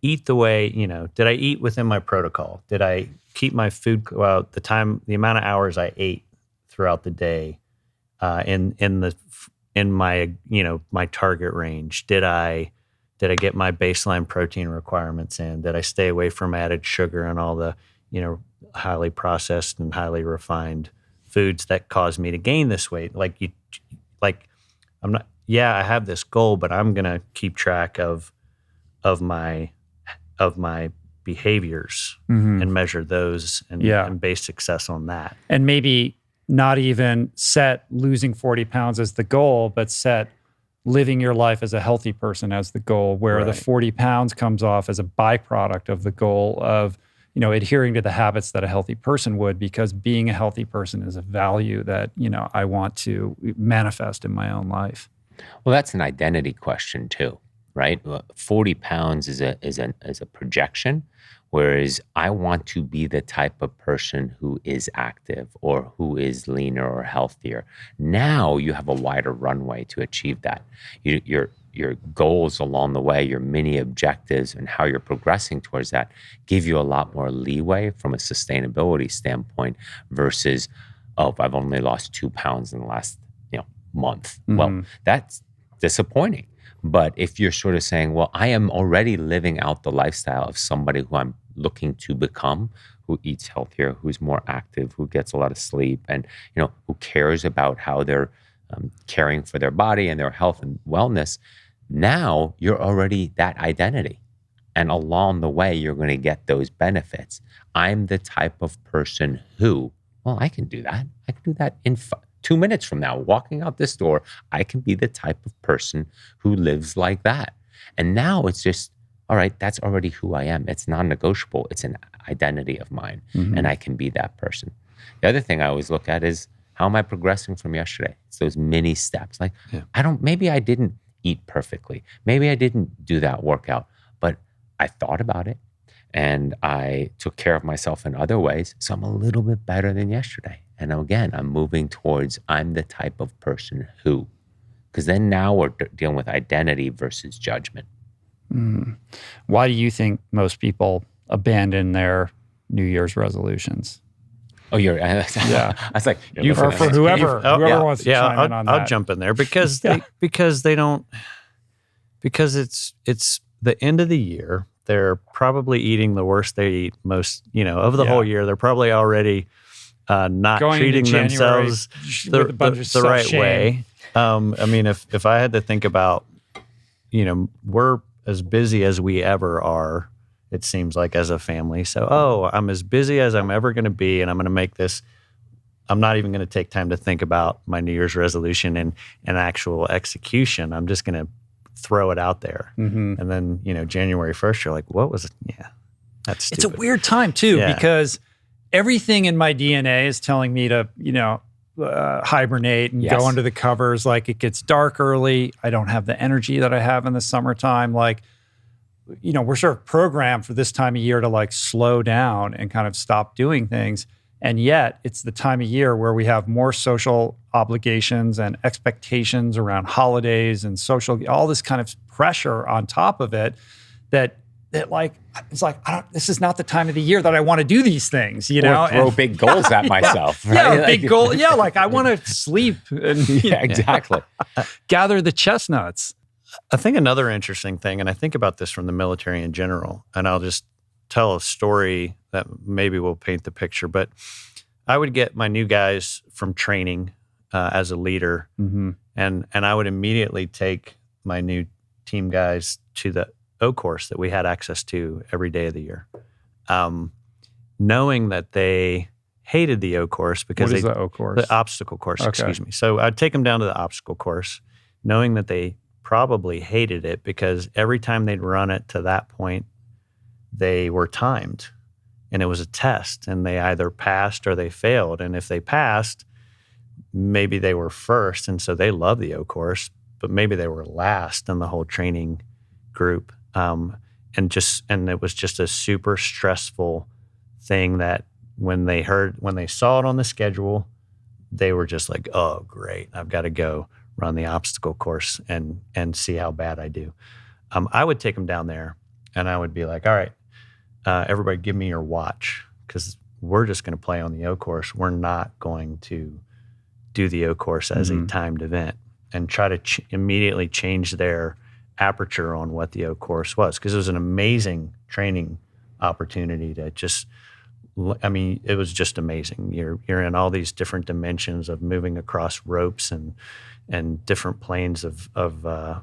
eat the way, did I eat within my protocol? Did I keep my food, the amount of hours I ate throughout the day in my, my target range? Did I get my baseline protein requirements in? Did I stay away from added sugar and all the, highly processed and highly refined foods that cause me to gain this weight? I have this goal, but I'm going to keep track of my behaviors and measure those and base success on that. And maybe not even set losing 40 pounds as the goal, but set living your life as a healthy person as the goal, where the 40 pounds comes off as a byproduct of the goal of, adhering to the habits that a healthy person would, because being a healthy person is a value that, I want to manifest in my own life. Well, that's an identity question too, right? 40 pounds is a projection, whereas I want to be the type of person who is active or who is leaner or healthier. Now you have a wider runway to achieve that. You're your goals along the way, your mini objectives, and how you're progressing towards that give you a lot more leeway from a sustainability standpoint versus, oh, I've only lost 2 pounds in the last month. Well, that's disappointing. But if you're sort of saying, well, I am already living out the lifestyle of somebody who I'm looking to become, who eats healthier, who's more active, who gets a lot of sleep, and who cares about how they're caring for their body and their health and wellness, now you're already that identity. And along the way, you're going to get those benefits. I'm the type of person who, well, I can do that. I can do that in 2 minutes from now. Walking out this door, I can be the type of person who lives like that. And now it's just, all right, that's already who I am. It's non-negotiable. It's an identity of mine, and I can be that person. The other thing I always look at is, how am I progressing from yesterday? It's those mini steps. Like, maybe I didn't eat perfectly. Maybe I didn't do that workout, but I thought about it and I took care of myself in other ways. So I'm a little bit better than yesterday. And again, I'm moving towards, I'm the type of person who, because then now we're dealing with identity versus judgment. Why do you think most people abandon their New Year's resolutions? Oh, I was like, you for whoever wants to chime in on that. I'll jump in there because they don't, because it's the end of the year. They're probably eating the worst they eat most, of the whole year. They're probably already not going treating January themselves the right way. If I had to think about, we're as busy as we ever are, it seems like, as a family. So, I'm as busy as I'm ever going to be, and I'm going to make this. I'm not even going to take time to think about my New Year's resolution and actual execution. I'm just going to throw it out there. And then, January 1st, you're like, what was it? Yeah, that's stupid. It's a weird time too, because everything in my DNA is telling me to, hibernate and go under the covers. Like, it gets dark early. I don't have the energy that I have in the summertime. Like, we're sort of programmed for this time of year to like slow down and kind of stop doing things. And yet it's the time of year where we have more social obligations and expectations around holidays and all this kind of pressure on top of it that like, it's like, this is not the time of the year that I want to do these things, Or throw big goals at myself. Right? Big goal. Yeah. Like, I want to sleep and exactly. gather the chestnuts. I think another interesting thing, and I think about this from the military in general, and I'll just tell a story that maybe will paint the picture, but I would get my new guys from training as a leader, and I would immediately take my new team guys to the O course that we had access to every day of the year, knowing that they hated the O course because what is the O course? The obstacle course, excuse me. So I'd take them down to the obstacle course, knowing that they probably hated it because every time they'd run it to that point, they were timed and it was a test, and they either passed or they failed. And if they passed, maybe they were first, and so they loved the O course, but maybe they were last in the whole training group. And it was just a super stressful thing that when they saw it on the schedule, they were just like, oh, great, I've got to go run the obstacle course and see how bad I do. I would take them down there and I would be like, all right, everybody give me your watch, because we're just going to play on the O course. We're not going to do the O course as a timed event, and try to immediately change their aperture on what the O course was, because it was an amazing training opportunity to just, it was just amazing. You're in all these different dimensions of moving across ropes and different planes of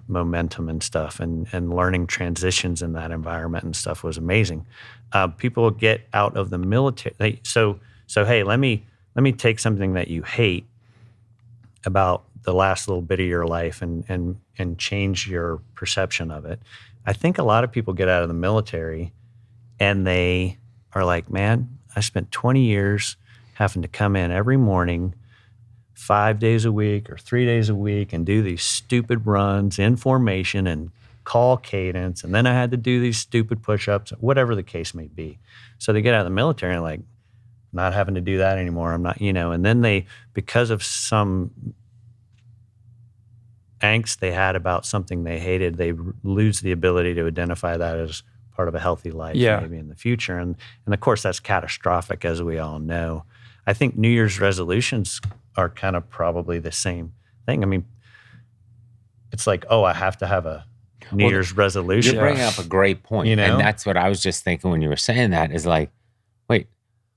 momentum and stuff, and learning transitions in that environment and stuff was amazing. People get out of the military. So hey, let me take something that you hate about the last little bit of your life and change your perception of it. I think a lot of people get out of the military and they are like, man, I spent 20 years having to come in every morning, 5 days a week or 3 days a week, and do these stupid runs in formation and call cadence. And then I had to do these stupid push-ups, whatever the case may be. So they get out of the military and like, not having to do that anymore. I'm not, and then they, because of some angst they had about something they hated, they lose the ability to identify that as part of a healthy life maybe in the future. And of course, that's catastrophic, as we all know. I think New Year's resolutions are kind of probably the same thing. I mean, it's like, oh, I have to have a New Year's resolution. You're bringing up a great point. You know? And that's what I was just thinking when you were saying that, is like, wait,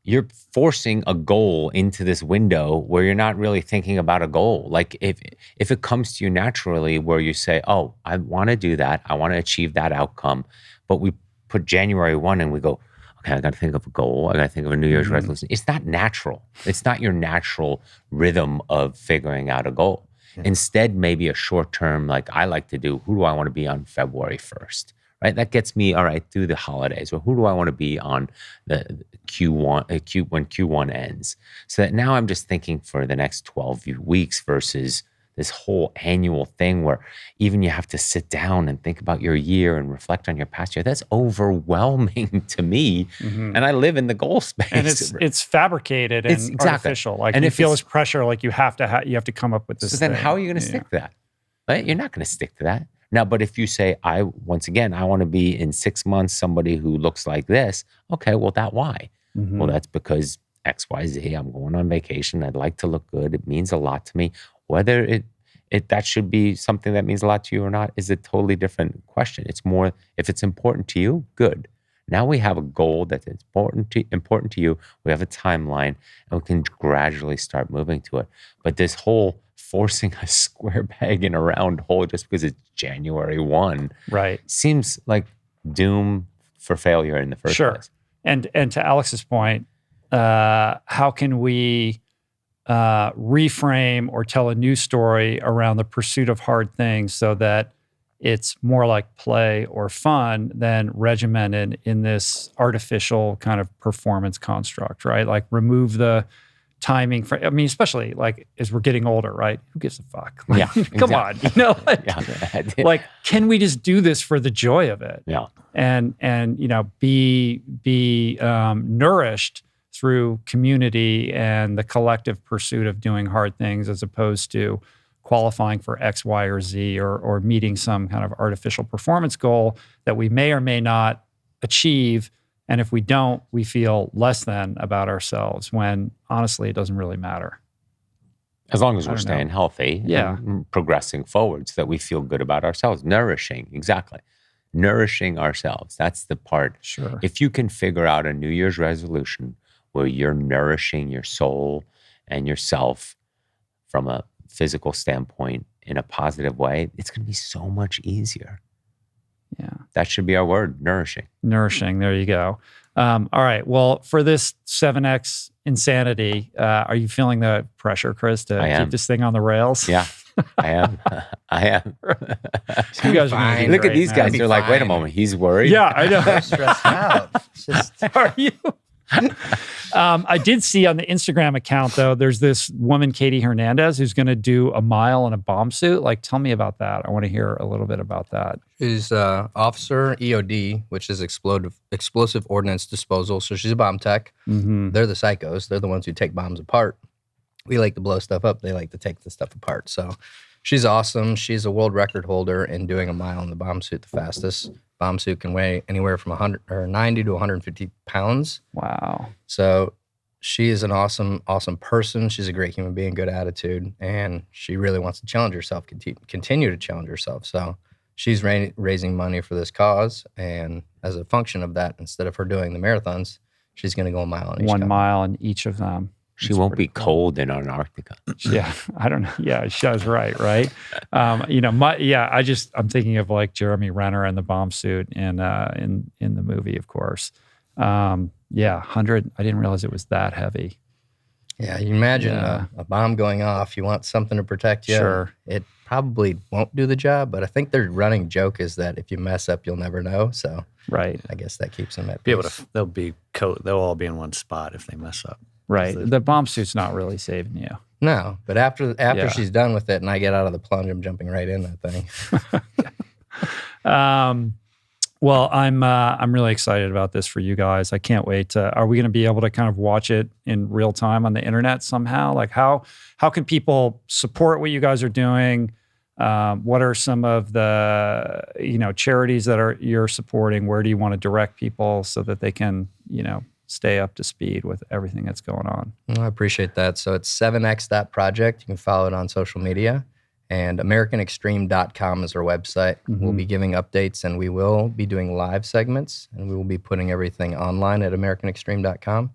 you're forcing a goal into this window where you're not really thinking about a goal. Like if it comes to you naturally where you say, oh, I want to do that, I want to achieve that outcome, but we put January 1 and we go, okay, I got to think of a goal, I got to think of a New Year's resolution. It's not natural. It's not your natural rhythm of figuring out a goal. Instead, maybe a short term, like I like to do, who do I want to be on February 1st? Right? That gets me, all right, through the holidays. Well, who do I want to be on the Q1, when Q1 ends? So that now I'm just thinking for the next 12 weeks versus this whole annual thing where even you have to sit down and think about your year and reflect on your past year. That's overwhelming to me. And I live in the goal space. And it's fabricated and artificial. Like, and you feel this pressure, like you have to come up with this. So then how are you going to stick to that? Right? You're not going to stick to that. Now, but if you say, I want to be in 6 months somebody who looks like this, okay, well, why? Well, that's because X, Y, Z, I'm going on vacation. I'd like to look good. It means a lot to me. Whether that should be something that means a lot to you or not is a totally different question. It's more, if it's important to you, good. Now we have a goal that's important to you. We have a timeline, and we can gradually start moving to it. But this whole forcing a square peg in a round hole just because it's January 1, right, seems like doom for failure in the first place. And to Alex's point, how can we reframe or tell a new story around the pursuit of hard things so that it's more like play or fun than regimented in this artificial kind of performance construct, right? Like remove the timing. Especially like as we're getting older, right? Who gives a fuck? Like, come on, like, can we just do this for the joy of it? Yeah. And be nourished through community and the collective pursuit of doing hard things, as opposed to qualifying for X, Y, or Z, or meeting some kind of artificial performance goal that we may or may not achieve. And if we don't, we feel less than about ourselves, when honestly, it doesn't really matter. As long as we're staying healthy and progressing forward so that we feel good about ourselves. Nourishing ourselves. That's the part. Sure. If you can figure out a New Year's resolution where you're nourishing your soul and yourself from a physical standpoint in a positive way, it's going to be so much easier. Yeah. That should be our word, nourishing. Nourishing. There you go. All right. Well, for this 7X insanity, are you feeling the pressure, Chris, to keep this thing on the rails? Yeah, I am. You guys are look at these guys. They're like, wait a moment. He's worried. Yeah, I know. I'm stressed out. Are you? I did see on the Instagram account, though, there's this woman, Katie Hernandez, who's going to do a mile in a bomb suit. Like, tell me about that. I want to hear a little bit about that. She's officer EOD, which is explosive ordnance disposal. So she's a bomb tech. They're the psychos. They're the ones who take bombs apart. We like to blow stuff up. They like to take the stuff apart. So she's awesome. She's a world record holder in doing a mile in the bomb suit, the fastest. Bomb suit can weigh anywhere from 90 to 150 pounds. Wow. So she is an awesome, awesome person. She's a great human being, good attitude, and she really wants to challenge herself, continue to challenge herself. So she's raising money for this cause, and as a function of that, instead of her doing the marathons, she's going to go a mile in each. 1 mile in each of them. She won't be cold in Antarctica. Yeah, I don't know. Yeah, she was right? I'm thinking of like Jeremy Renner and the bomb suit in the movie, of course. 100. I didn't realize it was that heavy. Yeah, you imagine a bomb going off. You want something to protect you. Sure. It probably won't do the job, but I think their running joke is that if you mess up, you'll never know. So right, I guess that keeps them at peace. They'll all be in one spot if they mess up. Right. The bomb suit's not really saving you. No, but after she's done with it and I get out of the plunge, I'm jumping right in that thing. Well, I'm really excited about this for you guys. I can't wait. Are we going to be able to kind of watch it in real time on the internet somehow? Like how can people support what you guys are doing? What are some of the, charities that you're supporting? Where do you want to direct people so that they can, stay up to speed with everything that's going on? Well, I appreciate that. So it's 7x.project. You can follow it on social media. And AmericanExtreme.com is our website. We'll be giving updates, and we will be doing live segments, and we will be putting everything online at AmericanExtreme.com.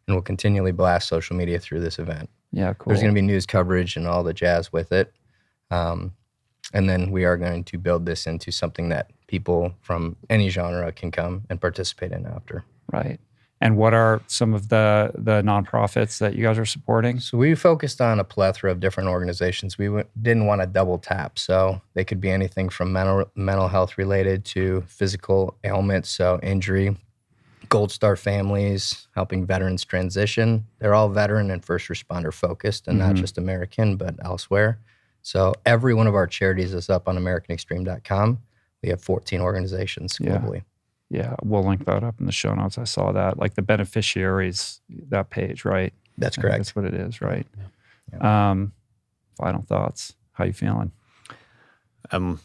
And we'll continually blast social media through this event. Yeah, cool. There's going to be news coverage and all the jazz with it. And then we are going to build this into something that people from any genre can come and participate in after. Right. And what are some of the nonprofits that you guys are supporting? So we focused on a plethora of different organizations. We didn't want to double tap. So they could be anything from mental health related to physical ailments, so injury, Gold Star families, helping veterans transition. They're all veteran and first responder focused, and not just American, but elsewhere. So every one of our charities is up on AmericanExtreme.com. We have 14 organizations globally. Yeah, we'll link that up in the show notes. I saw that, like the beneficiaries, that page, right? That's I think correct. that's what it is, right? Yeah. Final thoughts. How you feeling? I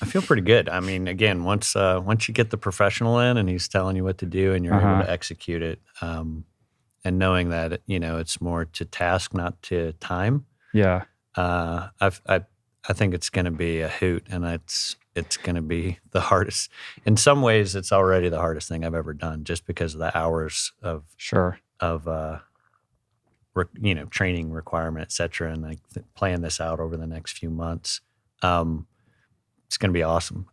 feel pretty good. I mean, again, once you get the professional in and he's telling you what to do and you're able to execute it, and knowing that it's more to task, not to time. Yeah. I think it's going to be a hoot, and it's going to be the hardest. In some ways, it's already the hardest thing I've ever done, just because of the hours of training requirement, et cetera, and plan this out over the next few months. It's going to be awesome.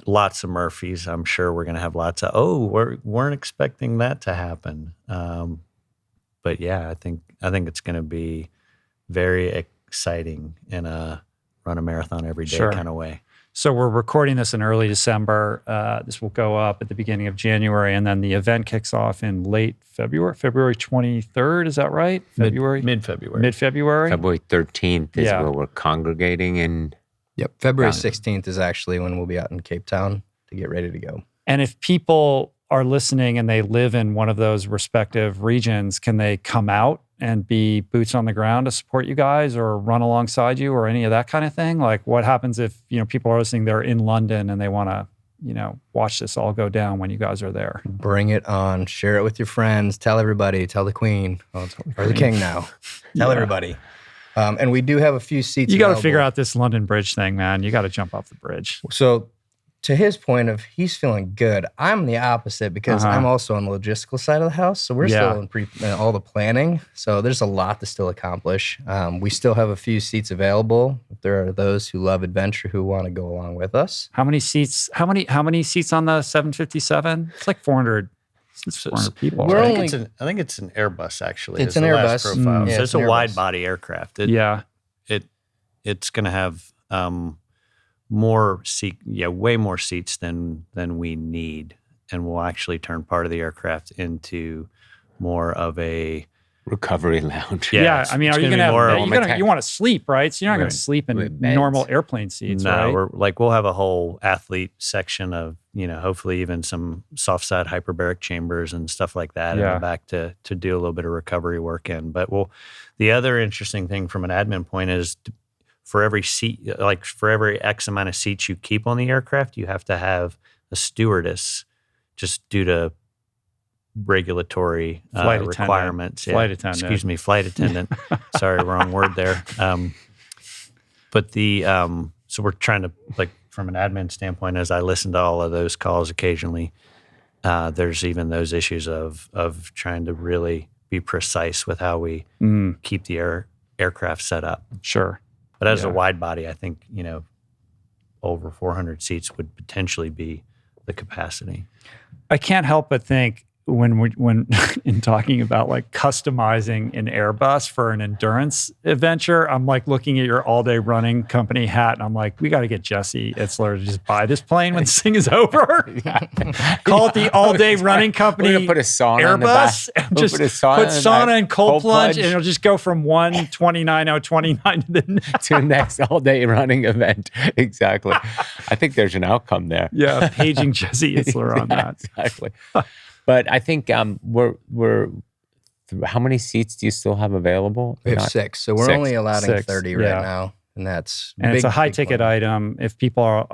Lots of Murphys. I'm sure we're going to have lots of, we weren't expecting that to happen. But yeah, I think it's going to be very exciting in a run a marathon every day kind of way. So we're recording this in early December. This will go up at the beginning of January, and then the event kicks off in late February, February 23rd. Is that right? February? Mid-February. Mid-February? February 13th is where we're congregating. And Yep. February 16th is actually when we'll be out in Cape Town to get ready to go. And if people are listening and they live in one of those respective regions, can they come out and be boots on the ground to support you guys or run alongside you or any of that kind of thing? Like, what happens if, people are listening, they're in London and they want to, watch this all go down when you guys are there? Bring it on. Share it with your friends. Tell everybody. Tell the queen. Or the king now. Tell everybody. And we do have a few seats You got to available. figure out this London Bridge thing, man. You got to jump off the bridge. So to his point of he's feeling good, I'm the opposite because I'm also on the logistical side of the house. So we're still in all the planning. So there's a lot to still accomplish. We still have a few seats available. If there are those who love adventure who want to go along with us. How many seats? How many seats on the 757? It's like 400. It's 400 people. We're right? only- I think it's an Airbus, actually. It's is an the last Airbus. profile. Yeah, So it's it's a an Airbus. wide body aircraft. It's going to have more way more seats than we need, and we'll actually turn part of the aircraft into more of a recovery lounge. Yeah, I mean, are you going to have? You want to sleep, right? So you're not going to Right. sleep in With beds. normal airplane seats, No, right? we'll have a whole athlete section of, hopefully even some soft side hyperbaric chambers and stuff like that in the back to do a little bit of recovery work in. But the other interesting thing from an admin point is for every seat, like for every X amount of seats you keep on the aircraft, you have to have a stewardess just due to regulatory Flight attendant. requirements. Flight attendant. Excuse me, flight attendant. Sorry, wrong word there. But so we're trying to, like, from an admin standpoint, as I listen to all of those calls occasionally, there's even those issues of trying to really be precise with how we keep the aircraft set up. Sure. But as a wide body, I think, over 400 seats would potentially be the capacity. I can't help but think when in talking about like customizing an Airbus for an endurance adventure, I'm like looking at your all-day running company hat, and I'm like, we got to get Jesse Itzler to just buy this plane when this thing is over. Call it the all-day running company. We're gonna put a sauna in the Airbus. back. And We'll just put a sauna put in the sauna back. and cold plunge, and plunge. it'll just go from 1:29:029 to the next. To the next all-day running event. Exactly. I think there's an outcome there. Yeah, paging Jesse Itzler on that. Exactly. But I think we're how many seats do you still have available? We have Not- 6, so we're 6. only allowing 6, 30 yeah. right now, and that's And it's a high big ticket limit. item. If people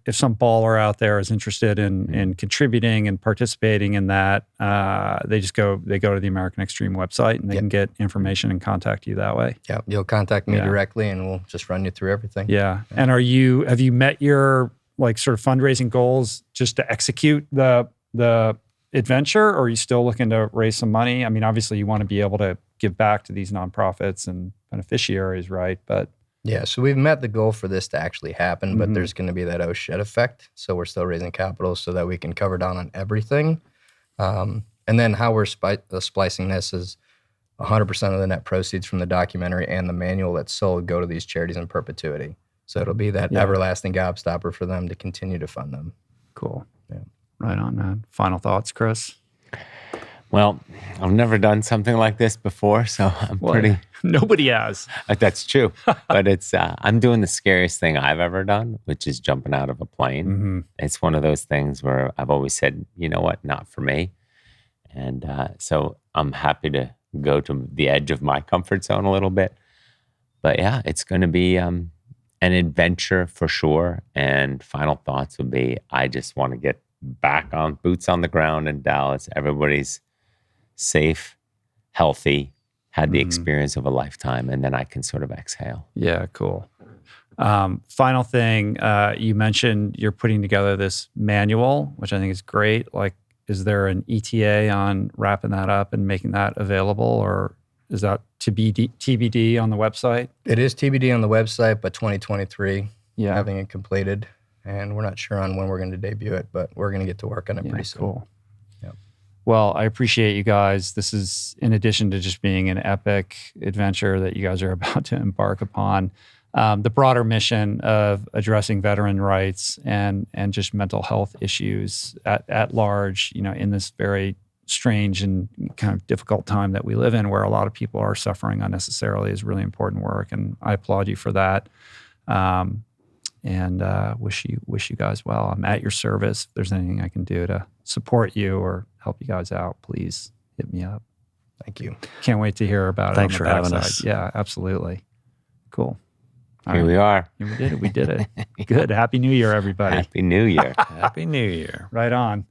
if some baller out there is interested in contributing and participating in that, they go to the American Extreme website and they can get information and contact you that way. Yeah, you'll contact me Yeah. directly, and we'll just run you through everything. Yeah. And have you met your like sort of fundraising goals just to execute the adventure, or are you still looking to raise some money? I mean, obviously you want to be able to give back to these nonprofits and beneficiaries, right? But Yeah, so we've met the goal for this to actually happen, but Mhm. there's going to be that oh shit effect. So we're still raising capital so that we can cover down on everything. And then how we're splicing this is 100% of the net proceeds from the documentary and the manual that's sold go to these charities in perpetuity. So it'll be that everlasting gobstopper for them to continue to fund them. cool. Yeah. Right on, man. Final thoughts, Chris? Well, I've never done something like this before, so I'm pretty. Nobody has. That's true, but it's I'm doing the scariest thing I've ever done, which is jumping out of a plane. Mm-hmm. It's one of those things where I've always said, you know what, not for me, and so I'm happy to go to the edge of my comfort zone a little bit. But yeah, it's going to be an adventure for sure. And final thoughts would be, I just want to get back on boots on the ground in Dallas. Everybody's safe, healthy, had the experience of a lifetime, and then I can sort of exhale. Yeah, cool. Final thing, you mentioned you're putting together this manual, which I think is great. Like, is there an ETA on wrapping that up and making that available, or is that TBD on the website? It is TBD on the website, but 2023, Yeah. having it completed. And we're not sure on when we're going to debut it, but we're going to get to work on it pretty soon. Cool. Yep. Well, I appreciate you guys. This is in addition to just being an epic adventure that you guys are about to embark upon, the broader mission of addressing veteran rights and just mental health issues at large, in this very strange and kind of difficult time that we live in, where a lot of people are suffering unnecessarily, is really important work. And I applaud you for that. And wish you guys well. I'm at your service. If there's anything I can do to support you or help you guys out, please hit me up. Thank you. Can't wait to hear about Thanks it. for having us. Yeah, absolutely. Cool. All Here right. we are. We did it. We did it. Good. Happy New Year, everybody. Happy New Year. Happy New Year. Right on.